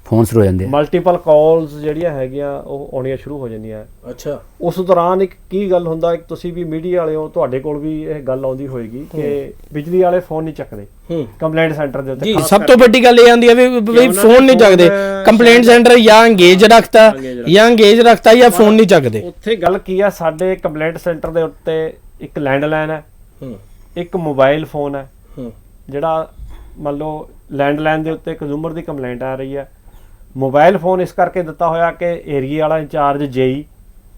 Speaker 3: ਫੋਨ ਸ਼ੁਰੂ ਹੋ ਜਾਂਦੇ,
Speaker 2: ਮਲਟੀਪਲ ਕਾਲਸ ਜਿਹੜੀਆਂ ਹੈਗੀਆਂ ਉਹ ਆਉਣੀਆਂ ਸ਼ੁਰੂ ਹੋ ਜਾਂਦੀਆਂ।
Speaker 1: ਅੱਛਾ,
Speaker 2: ਉਸ ਦੌਰਾਨ ਇੱਕ ਕੀ ਗੱਲ ਹੁੰਦਾ, ਇੱਕ ਤੁਸੀਂ ਵੀ ਮੀਡੀਆ ਵਾਲੇ ਹੋ, ਤੁਹਾਡੇ ਕੋਲ ਵੀ ਇਹ ਗੱਲ ਆਉਂਦੀ ਹੋਏਗੀ ਕਿ ਬਿਜਲੀ ਵਾਲੇ ਫੋਨ ਨਹੀਂ ਚੱਕਦੇ ਕੰਪਲੇਂਟ ਸੈਂਟਰ ਦੇ ਉੱਤੇ।
Speaker 1: ਜੀ, ਸਭ ਤੋਂ ਵੱਡੀ ਗੱਲ ਇਹ ਆਉਂਦੀ ਹੈ ਵੀ ਫੋਨ ਨਹੀਂ ਚੱਕਦੇ, ਕੰਪਲੇਂਟ ਸੈਂਟਰ ਜਾਂ ਅੰਗੇਜ ਰੱਖਤਾ ਜਾਂ ਫੋਨ ਨਹੀਂ ਚੱਕਦੇ।
Speaker 2: ਉੱਥੇ ਗੱਲ ਕੀ ਹੈ, ਸਾਡੇ ਕੰਪਲੇਂਟ ਸੈਂਟਰ ਦੇ ਉੱਤੇ ਇੱਕ ਲੈਂਡਲਾਈਨ ਹੈ, ਇੱਕ ਮੋਬਾਈਲ ਫੋਨ ਹੈ, ਜਿਹੜਾ ਮੰਨ ਲਓ ਲੈਂਡਲਾਈਨ ਦੇ ਉੱਤੇ ਕੰਜ਼ੂਮਰ ਦੀ ਕੰਪਲੇਂਟ ਆ ਰਹੀ ਹੈ। ਮੋਬਾਈਲ ਫੋਨ ਇਸ ਕਰਕੇ ਦਿੱਤਾ ਹੋਇਆ ਕਿ ਏਰੀਆ ਵਾਲਾ ਇੰਚਾਰਜ ਜੇਈ,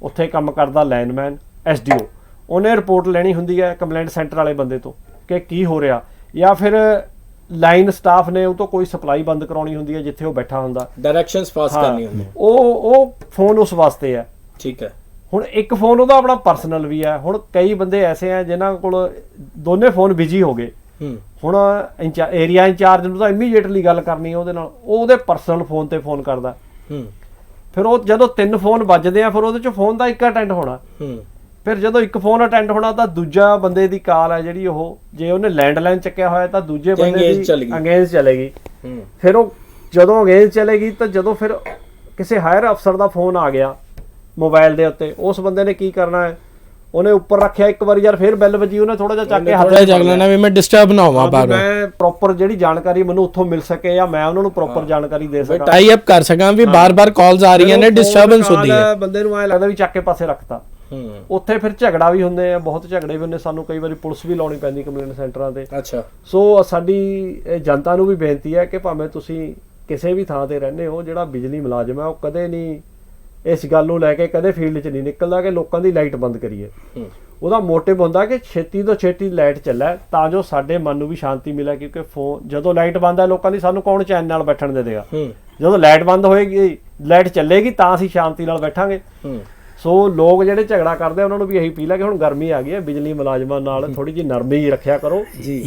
Speaker 2: ਉੱਥੇ ਕੰਮ ਕਰਦਾ ਲਾਈਨਮੈਨ, SDO, ਉਹਨੇ ਰਿਪੋਰਟ ਲੈਣੀ ਹੁੰਦੀ ਹੈ ਕੰਪਲੇਂਟ ਸੈਂਟਰ ਵਾਲੇ ਬੰਦੇ ਤੋਂ ਕਿ ਕੀ ਹੋ ਰਿਹਾ, ਜਾਂ ਫਿਰ ਲਾਈਨ ਸਟਾਫ ਨੇ ਉਹ ਤੋਂ ਕੋਈ ਸਪਲਾਈ ਬੰਦ ਕਰਾਉਣੀ ਹੁੰਦੀ ਹੈ ਜਿੱਥੇ ਉਹ ਬੈਠਾ ਹੁੰਦਾ,
Speaker 1: ਡਾਇਰੈਕਸ਼ਨਸ ਪਾਸ ਕਰਨੀ ਹੁੰਦੀ,
Speaker 2: ਉਹ ਫੋਨ ਉਸ ਵਾਸਤੇ ਹੈ।
Speaker 1: ਠੀਕ ਹੈ।
Speaker 2: ਹੁਣ ਇੱਕ ਫੋਨ ਉਹਦਾ ਆਪਣਾ ਪਰਸਨਲ ਵੀ ਹੈ। ਹੁਣ ਕਈ ਬੰਦੇ ਐਸੇ ਆ ਜਿਨ੍ਹਾਂ ਕੋਲ ਦੋਨੇ ਫੋਨ ਬਿਜੀ ਹੋ ਗਏ, ਹੁਣ ਏਰੀਆ ਇੰਚਾਰਜ ਨੂੰ ਤਾਂ ਇਮੀਡੀਏਟਲੀ ਗੱਲ ਕਰਨੀ ਉਹਦੇ ਨਾਲ, ਉਹ ਉਹਦੇ ਪਰਸਨਲ ਫੋਨ ਤੇ ਫੋਨ ਕਰਦਾ, ਫਿਰ ਉਹ ਜਦੋਂ 3 ਫੋਨ ਵੱਜਦੇ ਆ ਫਿਰ ਉਹਦੇ ਚ ਫੋਨ ਦਾ ਇੱਕ ਅਟੈਂਡ ਹੋਣਾ, ਫਿਰ ਜਦੋਂ ਇੱਕ ਫੋਨ ਅਟੈਂਡ ਹੋਣਾ ਤਾਂ ਦੂਜਾ ਬੰਦੇ ਦੀ ਕਾਲ ਹੈ ਜਿਹੜੀ, ਉਹ ਜੇ ਉਹਨੇ ਲੈਂਡਲਾਈਨ ਚੱਕਿਆ ਹੋਇਆ ਤਾਂ ਦੂਜੇ ਬੰਦੇ ਦੀ ਅੰਗੇਜ ਚਲੇਗੀ, ਫਿਰ ਉਹ ਜਦੋਂ ਅੰਗੇਜ ਚਲੇਗੀ ਤਾਂ ਜਦੋਂ ਫਿਰ ਕਿਸੇ ਹਾਇਰ ਅਫਸਰ ਦਾ ਫੋਨ ਆ ਗਿਆ ਮੋਬਾਈਲ ਦੇ ਉੱਤੇ, ਉਸ ਬੰਦੇ ਨੇ ਕੀ ਕਰਨਾ ਹੈ, ਉਹਨੇ ਉੱਪਰ ਰੱਖਿਆ ਇੱਕ ਵਾਰੀ, ਯਾਰ ਫਿਰ ਬੈਲ ਵੱਜੀ, ਉਹਨੇ ਥੋੜਾ ਜਿਹਾ ਚੱਕ ਕੇ ਹੱਥ ਚੱਕ ਲੈਣਾ ਵੀ ਮੈਂ ਡਿਸਟਰਬ ਨਾ ਹੋਵਾਂ, ਮੈਂ ਪ੍ਰੋਪਰ ਜਿਹੜੀ ਜਾਣਕਾਰੀ ਮੈਨੂੰ ਉੱਥੋਂ ਮਿਲ ਸਕੇ ਜਾਂ ਮੈਂ ਉਹਨਾਂ ਨੂੰ ਪ੍ਰੋਪਰ ਜਾਣਕਾਰੀ ਦੇ ਸਕਾਂ, ਟਾਈ ਅਪ ਕਰ ਸਕਾਂ ਵੀ ਬਾਰ-ਬਾਰ ਕਾਲਸ ਆ ਰਹੀਆਂ ਨੇ, ਡਿਸਟਰਬੈਂਸ ਹੁੰਦੀ ਹੈ, ਬੰਦੇ ਨੂੰ ਐ ਲੱਗਦਾ ਵੀ ਚੱਕ ਕੇ ਪਾਸੇ ਰੱਖਤਾ। ਉੱਥੇ ਫਿਰ ਝਗੜਾ ਵੀ ਹੁੰਦੇ ਆ, ਬਹੁਤ ਝਗੜੇ ਵੀ ਹੁੰਦੇ, ਸਾਨੂੰ ਕਈ ਵਾਰੀ ਪੁਲਿਸ ਵੀ ਲਾਉਣੀ ਪੈਂਦੀ ਕੰਪਲੇਂਟ ਸੈਂਟਰਾਂ ਤੇ। ਅੱਛਾ, ਸੋ ਸਾਡੀ ਜਨਤਾ ਨੂੰ ਵੀ ਬੇਨਤੀ ਹੈ ਕਿ ਭਾਵੇਂ ਤੁਸੀਂ ਕਿਸੇ ਵੀ ਥਾਂ ਤੇ ਰਹਿੰਦੇ ਹੋ, ਜਿਹੜਾ ਬਿਜਲੀ ਮੁਲਾਜ਼ਮ ਹੈ ਉਹ ਕਦੇ ਨਹੀਂ ਇਸ ਗੱਲ ਨੂੰ ਲੈ ਕੇ ਕਦੇ ਫੀਲਡ 'ਚ ਨਹੀਂ ਨਿਕਲਦਾ ਕਿ ਲੋਕਾਂ ਦੀ ਲਾਈਟ ਬੰਦ ਕਰੀਏ। ਉਹਦਾ ਮੋਟਿਵ ਹੁੰਦਾ ਕਿ ਛੇਤੀ ਤੋਂ ਛੇਤੀ ਲਾਈਟ ਚੱਲੇ ਤਾਂ ਜੋ ਸਾਡੇ ਮਨ ਨੂੰ ਵੀ ਸ਼ਾਂਤੀ ਮਿਲੇ, ਕਿਉਂਕਿ ਫੋਨ ਜਦੋਂ ਲਾਈਟ ਬੰਦ ਹੈ ਲੋਕਾਂ ਦੀ ਸਾਨੂੰ ਕੌਣ ਚੈਨ ਨਾਲ ਬੈਠਣ ਦੇ ਦੇਗਾ, ਜਦੋਂ ਲਾਈਟ ਬੰਦ ਹੋਏਗੀ ਲਾਈਟ ਚੱਲੇਗੀ ਤਾਂ ਅਸੀਂ ਸ਼ਾਂਤੀ ਨਾਲ ਬੈਠਾਂਗੇ। ਸੋ ਲੋਕ ਜਿਹੜੇ ਝਗੜਾ ਕਰਦੇ ਉਹਨਾਂ ਨੂੰ ਵੀ ਇਹੀ ਅਪੀਲ ਹੈ ਕਿ ਹੁਣ ਗਰਮੀ ਆ ਗਈ ਹੈ, ਬਿਜਲੀ ਮੁਲਾਜ਼ਮਾਂ ਨਾਲ थोड़ी जी नरमी रखा करो।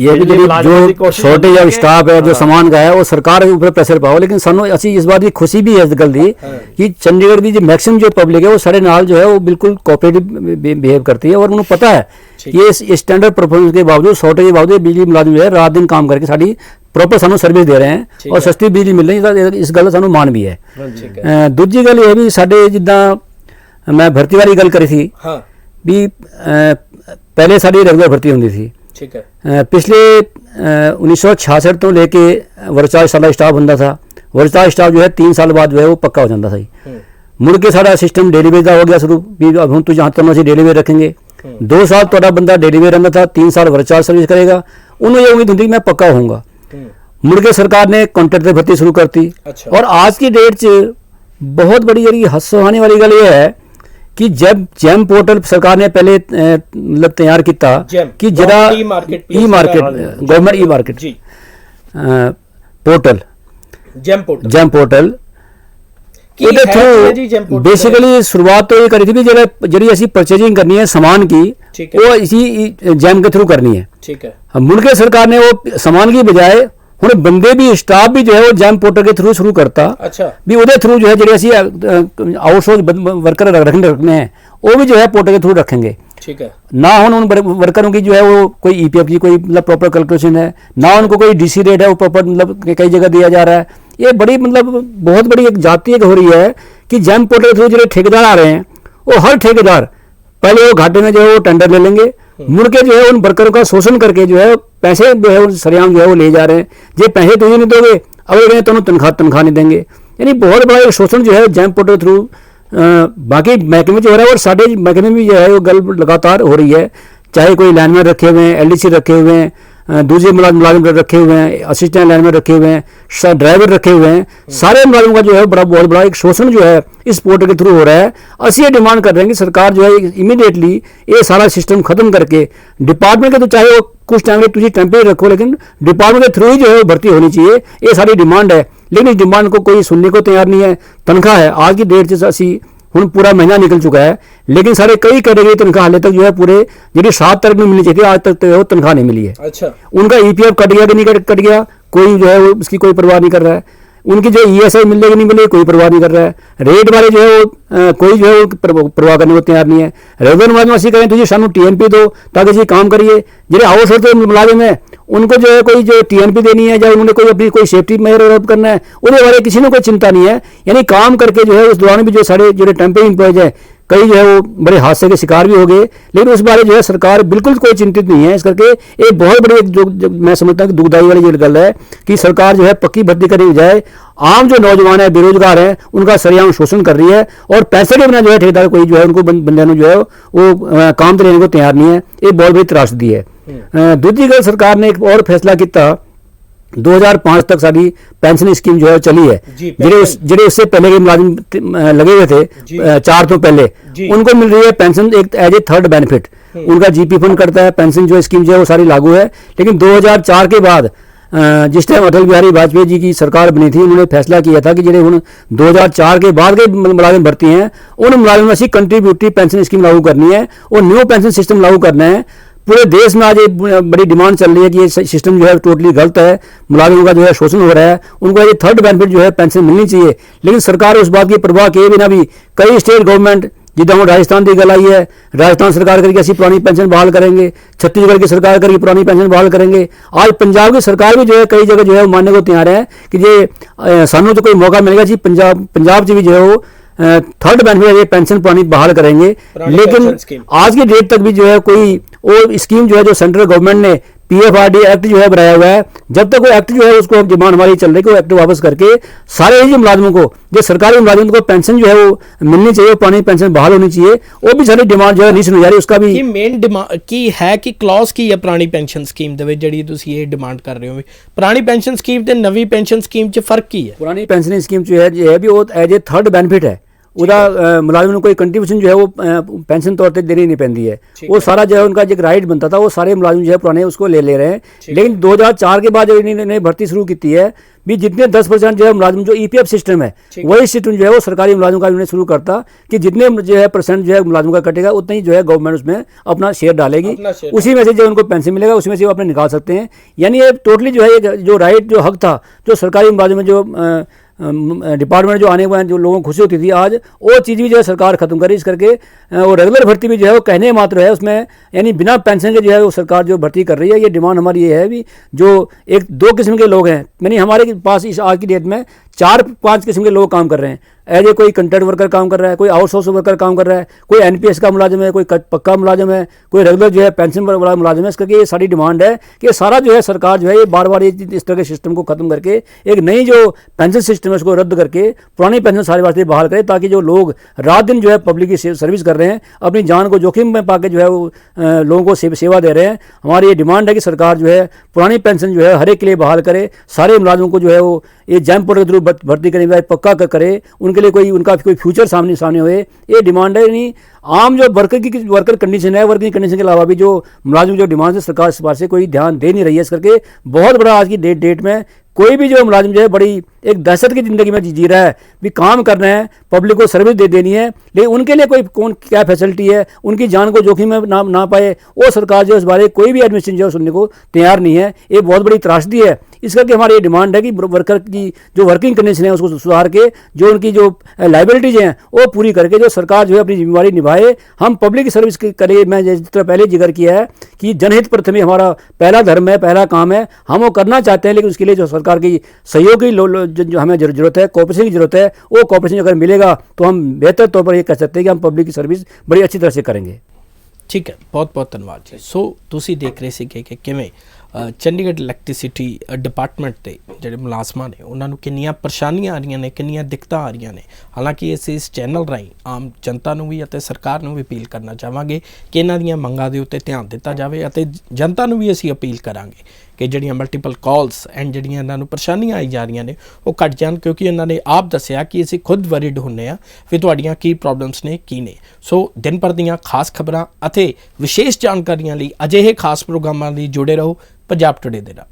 Speaker 3: ये भी जो शॉर्टेज ऑफ स्टाफ है, जो सामान का है, वो सरकार के ऊपर प्रेशर पाओ। लेकिन सानू असी इस बार की खुशी भी है इस गल दी कि चंडीगढ़ की जो मैक्सिमम जो पब्लिक है वो साढ़े नाल जो है वो बिल्कुल कोऑपरेटिव बिहेव करती है, और उन्हें पता है कि इस स्टैंडर्ड परफॉर्मेंस के बावजूद, शॉर्टेज के बावजूद बिजली मुलाजिम जो है रात दिन काम करके साड़ी प्रॉपर सानू सर्विस दे रहे हैं और सस्ती बिजली मिल रही है। इस गल सानू मान भी है। दूजी गल ये भी साडे जिद्दां मैं भर्ती वाली गल करी थी भी, पहले साड़ी रेगुलर भर्ती होंदी थी, ठीक है, पिछले 1966 तो लेके वर्चाज साला स्टाफ होंदा था। वर्चाज स्टाफ जो है 3 साल बाद जो है वो पक्का हो जाता था। मुड़ के सारा सिस्टम डेली वेज का हो गया शुरू भी, अब हम तो जहाँ तक असीं डेली वेज रखेंगे। 2 साल तुहाडा बंदा डेली वेज रहिंदा था, 3 साल वर्चाज सर्विस करेगा, उन्होंने ये उम्मीद होंदी मैं पक्का होऊंगा। मुड़ के सरकार ने कॉन्ट्रैक्ट पर भर्ती शुरू करती। और आज की डेट च बहुत बड़ी जी हस्सोहाने वाली गल ये है कि जब जैम पोर्टल सरकार ने पहले मतलब तैयार किया कि जरा ई market government e market portal GeM portal ਉਹਦੇ ਥਰੂ ਬੇਸਿਕਲੀ ਸ਼ੁਰੂਆਤ ਤੋਂ ਇਹ ਕਰੀ ਸੀ ਵੀ ਜਿਹੜੀ ਅਸੀਂ ਪਰਚੇजिंग ਕਰਨੀ ਹੈ ਸਾਮਾਨ की, ਉਹ इसी जैम के थ्रू करनी है। ठीक है। मुड़ के सरकार ने वो सामान की बजाय ਹੁਣ ਬੰਦੇ ਵੀ ਸਟਾਫ ਵੀ ਜੋ ਹੈ ਉਹ ਜੈਮ ਪੋਰਟਲ ਦੇ ਥਰੂ ਸ਼ੁਰੂ ਕਰਤਾ। ਅੱਛਾ, ਵੀ ਉਹਦੇ ਥਰੂ ਜੋ ਹੈ ਜਿਹੜੇ ਅਸੀਂ ਆਊਟਸੋਰਸ वर्कर रखने हैं वो भी जो है पोर्टल के थ्रू रखेंगे। ठीक है। ना उन वर्करों की जो है वो कोई ईपीएफ की कोई मतलब प्रॉपर कैलकुलेशन है, ना उनको कोई डीसी रेट है वो प्रॉपर मतलब कई जगह दिया जा रहा है। ये बड़ी मतलब बहुत बड़ी एक जातीय हो रही है कि जैम पोर्टल के थ्रू जो ठेकेदार आ रहे हैं वो हर ठेकेदार पहले वो घाटे में जो है वो टेंडर ले लेंगे, मुड़ के जो है उन वर्करों का शोषण करके जो है पैसे जो है सरेआम जो है वो ले जा रहे हैं। जे पैसे तुझे नहीं दोगे अगले तो तनख्वाह नहीं देंगे। यानी बहुत बड़ा एक शोषण जो है जैम पोर्टल थ्रू बाकी महकमे में हो रहा है, और साढ़े महकमे में जो है वो गल लगातार हो रही है। चाहे कोई लाइनमैन रखे हुए हैं, LDC रखे हुए हैं, दूसरे मुलाजिम रखे हुए हैं, असिस्टेंट लाइनमैन रखे हुए हैं, ड्राइवर रखे हुए हैं, सारे मुलाजिमों का जो है बहुत बड़ा एक शोषण जो है इस पोर्टल के थ्रू हो रहा है। असी ये डिमांड कर रहे हैं कि सरकार जो है इमीडिएटली ये सारा सिस्टम खत्म करके डिपार्टमेंट के, तो चाहे वो कुछ टाइम तुझे टेम्परेरी रखो लेकिन डिपार्टमेंट के थ्रू ही जो है भर्ती होनी चाहिए। ये सारी डिमांड है, लेकिन इस डिमांड को कोई सुनने को तैयार नहीं है। तनख्वाह है आज की डेट से असी हुण पूरा महीना निकल चुका है, लेकिन सारे कई कैटेगरी तनख्वाह हाले तक जो है पूरे जी 7 तारीख में मिलनी चाहिए आज तक तो वो तनख्वाह नहीं मिली है। अच्छा, उनका EPF कट गया कि नहीं कट गया, कोई जो है वो उसकी कोई परवाह नहीं कर रहा है। उनकी जो ESI मिलेगी नहीं मिलेगी कोई परवाह नहीं कर रहा है। रेट वाले जो है वो कोई जो है वो परवाह करने को तैयार नहीं है। रेगुलर मुलाजिम असी करें तुझे सानू TNP दो ताकि जी काम करिए। ਜਿਹੜੇ आउटसोर्स मुलाजिम है उनको जो है कोई जो TNP देनी है या उन्होंने कोई अपनी कोई सेफ्टी मेजर करना है उसके बारे किसी ने कोई चिंता नहीं है। यानी काम करके जो है उस दौरान भी जो सारे जो टेम्परेरी एम्प्लॉयज है कई जो है वो बड़े हादसे के शिकार भी हो गए, लेकिन उस बारे जो है सरकार बिल्कुल कोई चिंतित नहीं है। इस करके एक बहुत बड़ी जो मैं समझता हूँ कि दुखदाई वाली ये गल है कि सरकार जो है पक्की भर्ती करने की बजाय आम जो नौजवान है बेरोजगार है उनका सरेआम शोषण कर रही है और पैसे के बिना जो है ठेकेदार कोई जो है उनको बंदे जो है वो काम तो लेने को तैयार नहीं है। ये बहुत बड़ी त्रासदी है। दूसरी गल सरकार ने एक और फैसला किया 2005 तक साड़ी पेंशन स्कीम जो है चली है, ਜਿਹੜੇ उससे पहले के मुलाजिम लगे हुए थे 4 तो पहले उनको मिल रही है पेंशन एक एज ए थर्ड बेनिफिट। उनका GP फंड करता है, पेंशन जो स्कीम जो है वो सारी लागू है। लेकिन 2004 के बाद जिस टाइम अटल बिहारी वाजपेयी जी की सरकार बनी थी उन्होंने फैसला किया था कि ਜਿਹੜੇ ਹੁਣ 2004 के बाद के मुलाजिम भर्ती हैं उन मुलाजिम में कंट्रीब्यूटरी पेंशन स्कीम लागू करनी है और न्यू पेंशन सिस्टम लागू करना है। पूरे देश में आज एक बड़ी डिमांड चल रही है कि ये सिस्टम जो है टोटली गलत है, मुलाजिमों का जो है शोषण हो रहा है, उनको ये थर्ड बेनिफिट जो है पेंशन मिलनी चाहिए। लेकिन सरकार उस बात की परवाह किए बिना भी कई स्टेट गवर्नमेंट जिदा हम राजस्थान की गल आई है, राजस्थान सरकार करके असं पुरानी पेंशन बहाल करेंगे, छत्तीसगढ़ की सरकार करके पुरानी पेंशन बहाल करेंगे। आज पंजाब की सरकार भी जो है कई जगह जो है मानने को तैयार है कि ये सानू तो कोई मौका मिलेगा जी पंजाब जो है वो थर्ड बेनिफिट ये पेंशन पुरानी बहाल करेंगे। लेकिन आज की डेट तक भी जो है कोई वो स्कीम जो है जो सेंट्रल गवर्नमेंट ने PFRD एक्ट जो है बनाया हुआ है, जब तक वो एक्ट जो है उसको डिमांड हमारी चल रही है वो एक्ट वापस करके सारे ही मुलाजिमों को जो सरकारी मुलाजिमों को पेंशन जो है वो मिलनी चाहिए, पुरानी पेंशन बहाल होनी चाहिए। वो भी सारी डिमांड जो है नहीं सुनी जा रही। उसका भी
Speaker 1: मेन डिमांड की है कि क्लॉज की है पुरानी पेंशन स्कीम ਦੇ ਵਿੱਚ ਜਿਹੜੀ ਤੁਸੀਂ ਇਹ ਡਿਮਾਂਡ ਕਰ ਰਹੇ ਹੋ। ਪੁਰਾਣੀ ਪੈਨਸ਼ਨ ਸਕੀਮ ਤੇ ਨਵੀਂ ਪੈਨਸ਼ਨ ਸਕੀਮ 'ਚ ਫਰਕ ਕੀ ਹੈ?
Speaker 3: पुरानी पेंशन स्कीम जो है भी वो एज ए थर्ड बेनिफिट है, ਉਹਦਾ मुलाजिम को कोई कंट्रीब्यूशन जो है वो पेंशन तौर पर देनी नहीं पैंती है। वो सारा जो है उनका जो राइट बनता था वो सारे मुलाजिम जो है पुराने उसको ले रहे हैं। लेकिन 2004 के बाद जो इन्होंने भर्ती शुरू की है भी जितने 10% जो है मुलाजिम जो EPF सिस्टम है वही सिस्टम जो है वो सरकारी मुलाजिम का इन्होंने शुरू करता कि जितने जो है % जो है मुलाजिम का कटेगा उतना ही जो है गवर्नमेंट उसमें अपना शेयर डालेगी, उसी में से जो उनको पेंशन मिलेगा उसी में से वो अपने निकाल सकते हैं। यानी ये टोटली जो है जो राइट जो हक था जो सरकारी मुलाजिम में जो डिपार्टमेंट जो आने हुए हैं जो लोगों को खुशी होती थी आज वो चीज़ भी जो है सरकार खत्म करी। इस करके वो रेगुलर भर्ती भी जो है वो कहने मात्र है उसमें, यानी बिना पेंशन के जो है वो सरकार जो भर्ती कर रही है। ये डिमांड हमारी ये है भी जो एक दो किस्म के लोग हैं, यानी हमारे पास इस आज की डेट में 4-5 किस्म के लोग काम कर रहे हैं। एज ए कोई कंट्रैक्ट वर्कर काम कर रहा है, कोई आउटसोर्स वर्कर काम कर रहा है, कोई NPS का मुलाजिम है, कोई पक्का मुलाजिम है, कोई रेगुलर जो है पेंशन वाला मुलाजिम है। इस करके ये सारी डिमांड है कि सारा जो है सरकार जो है ये बार बार इस तरह के सिस्टम को खत्म करके एक नई जो पेंशन सिस्टम है उसको रद्द करके पुरानी पेंशन सारे वास्ते बहाल करे, ताकि जो लोग रात दिन जो है पब्लिक की सर्विस कर रहे हैं अपनी जान को जोखिम में पाके जो है वो लोगों को सेवा दे रहे हैं। हमारी ये डिमांड है कि सरकार जो है पुरानी पेंशन जो है हर एक के लिए बहाल करे, सारे मुलाजिमों को जो है वो ये जैम पोर्टल के थ्रू भर्ती करने के पक्का करे, उनके लिए कोई उनका कोई फ्यूचर सामने हुए। ये डिमांड है। नहीं आम जो वर्कर कंडीशन है, वर्किंग कंडीशन के अलावा भी जो मुलाजिम जो डिमांड है सरकार इस बात से कोई ध्यान दे नहीं रही है। इस करके बहुत बड़ा आज की डेट में कोई भी जो मुलाजिम जो है बड़ी एक दहशत की ज़िंदगी में जी रहा है भी काम करना है, पब्लिक को सर्विस दे देनी है, लेकिन उनके लिए कोई कौन क्या फैसिलिटी है, उनकी जान को जोखिम में ना पाए वो सरकार जो इस बारे कोई भी एडमिनिस्ट्रेशन जो सुनने को तैयार नहीं है। ये बहुत बड़ी त्रासदी है। इस करके हमारी ये डिमांड है कि वर्कर की जो वर्किंग कंडीशन है उसको सुधार के जो उनकी जो लाइबिलिटीज हैं वो पूरी करके जो सरकार जो है अपनी जिम्मेवारी निभाए, हम पब्लिक सर्विस करें। मैं जिस तरह पहले जिक्र किया है कि जनहित प्रथम हमारा पहला धर्म है, पहला काम है, हम वो करना चाहते हैं। लेकिन उसके लिए जो सरकार की सहयोग की जो हमें जरूरत है, कोऑपरेशन की जरूरत है, वो कोऑपरेशन अगर मिलेगा तो हम बेहतर तौर पर ये कह सकते हैं कि हम पब्लिक की सर्विस बड़ी अच्छी तरह से करेंगे।
Speaker 1: ठीक है, बहुत बहुत धन्यवाद जी। सो तुसी देख रहे सी कि किवें ਚੰਡੀਗੜ੍ਹ ਇਲੈਕਟ੍ਰਿਸਿਟੀ ਡਿਪਾਰਟਮੈਂਟ ਦੇ ਜਿਹੜੇ ਮੁਲਾਜ਼ਮਾਂ ਨੇ ਉਹਨਾਂ ਨੂੰ ਕਿੰਨੀਆਂ ਪਰੇਸ਼ਾਨੀਆਂ ਆ ਰਹੀਆਂ ਨੇ, ਕਿੰਨੀਆਂ ਦਿੱਕਤਾਂ ਆ ਰਹੀਆਂ ਨੇ। ਹਾਲਾਂਕਿ ਅਸੀਂ ਇਸ ਚੈਨਲ ਰਾਹੀਂ ਆਮ ਜਨਤਾ ਨੂੰ ਵੀ ਅਤੇ ਸਰਕਾਰ ਨੂੰ ਵੀ ਅਪੀਲ ਕਰਨਾ ਚਾਹਾਂਗੇ ਕਿ ਇਹਨਾਂ ਦੀਆਂ ਮੰਗਾਂ ਦੇ ਉੱਤੇ ਧਿਆਨ ਦਿੱਤਾ ਜਾਵੇ ਅਤੇ ਜਨਤਾ ਨੂੰ ਵੀ ਅਸੀਂ ਅਪੀਲ ਕਰਾਂਗੇ ਕਿ ਜਿਹੜੀਆਂ ਮਲਟੀਪਲ ਕਾਲਸ ਐਂਡ ਜਿਹੜੀਆਂ ਇਹਨਾਂ ਨੂੰ ਪਰੇਸ਼ਾਨੀਆਂ ਆਈ ਜਾ ਰਹੀਆਂ ਨੇ ਉਹ ਘੱਟ ਜਾਣ, ਕਿਉਂਕਿ ਇਹਨਾਂ ਨੇ ਆਪ ਦੱਸਿਆ ਕਿ ਅਸੀਂ ਖੁਦ ਵਰੀਡ ਹੁੰਦੇ ਹਾਂ ਵੀ ਤੁਹਾਡੀਆਂ ਕੀ ਪ੍ਰੋਬਲਮਸ ਨੇ ਕੀ ਨੇ। ਸੋ ਦਿਨ ਭਰ ਦੀਆਂ ਖਾਸ ਖਬਰਾਂ ਅਤੇ ਵਿਸ਼ੇਸ਼ ਜਾਣਕਾਰੀਆਂ ਲਈ ਅਜਿਹੇ ਖਾਸ ਪ੍ਰੋਗਰਾਮਾਂ ਲਈ ਜੁੜੇ ਰਹੋ ਪੰਜਾਬ ਟੁਡੇ ਦੇ ਨਾਲ।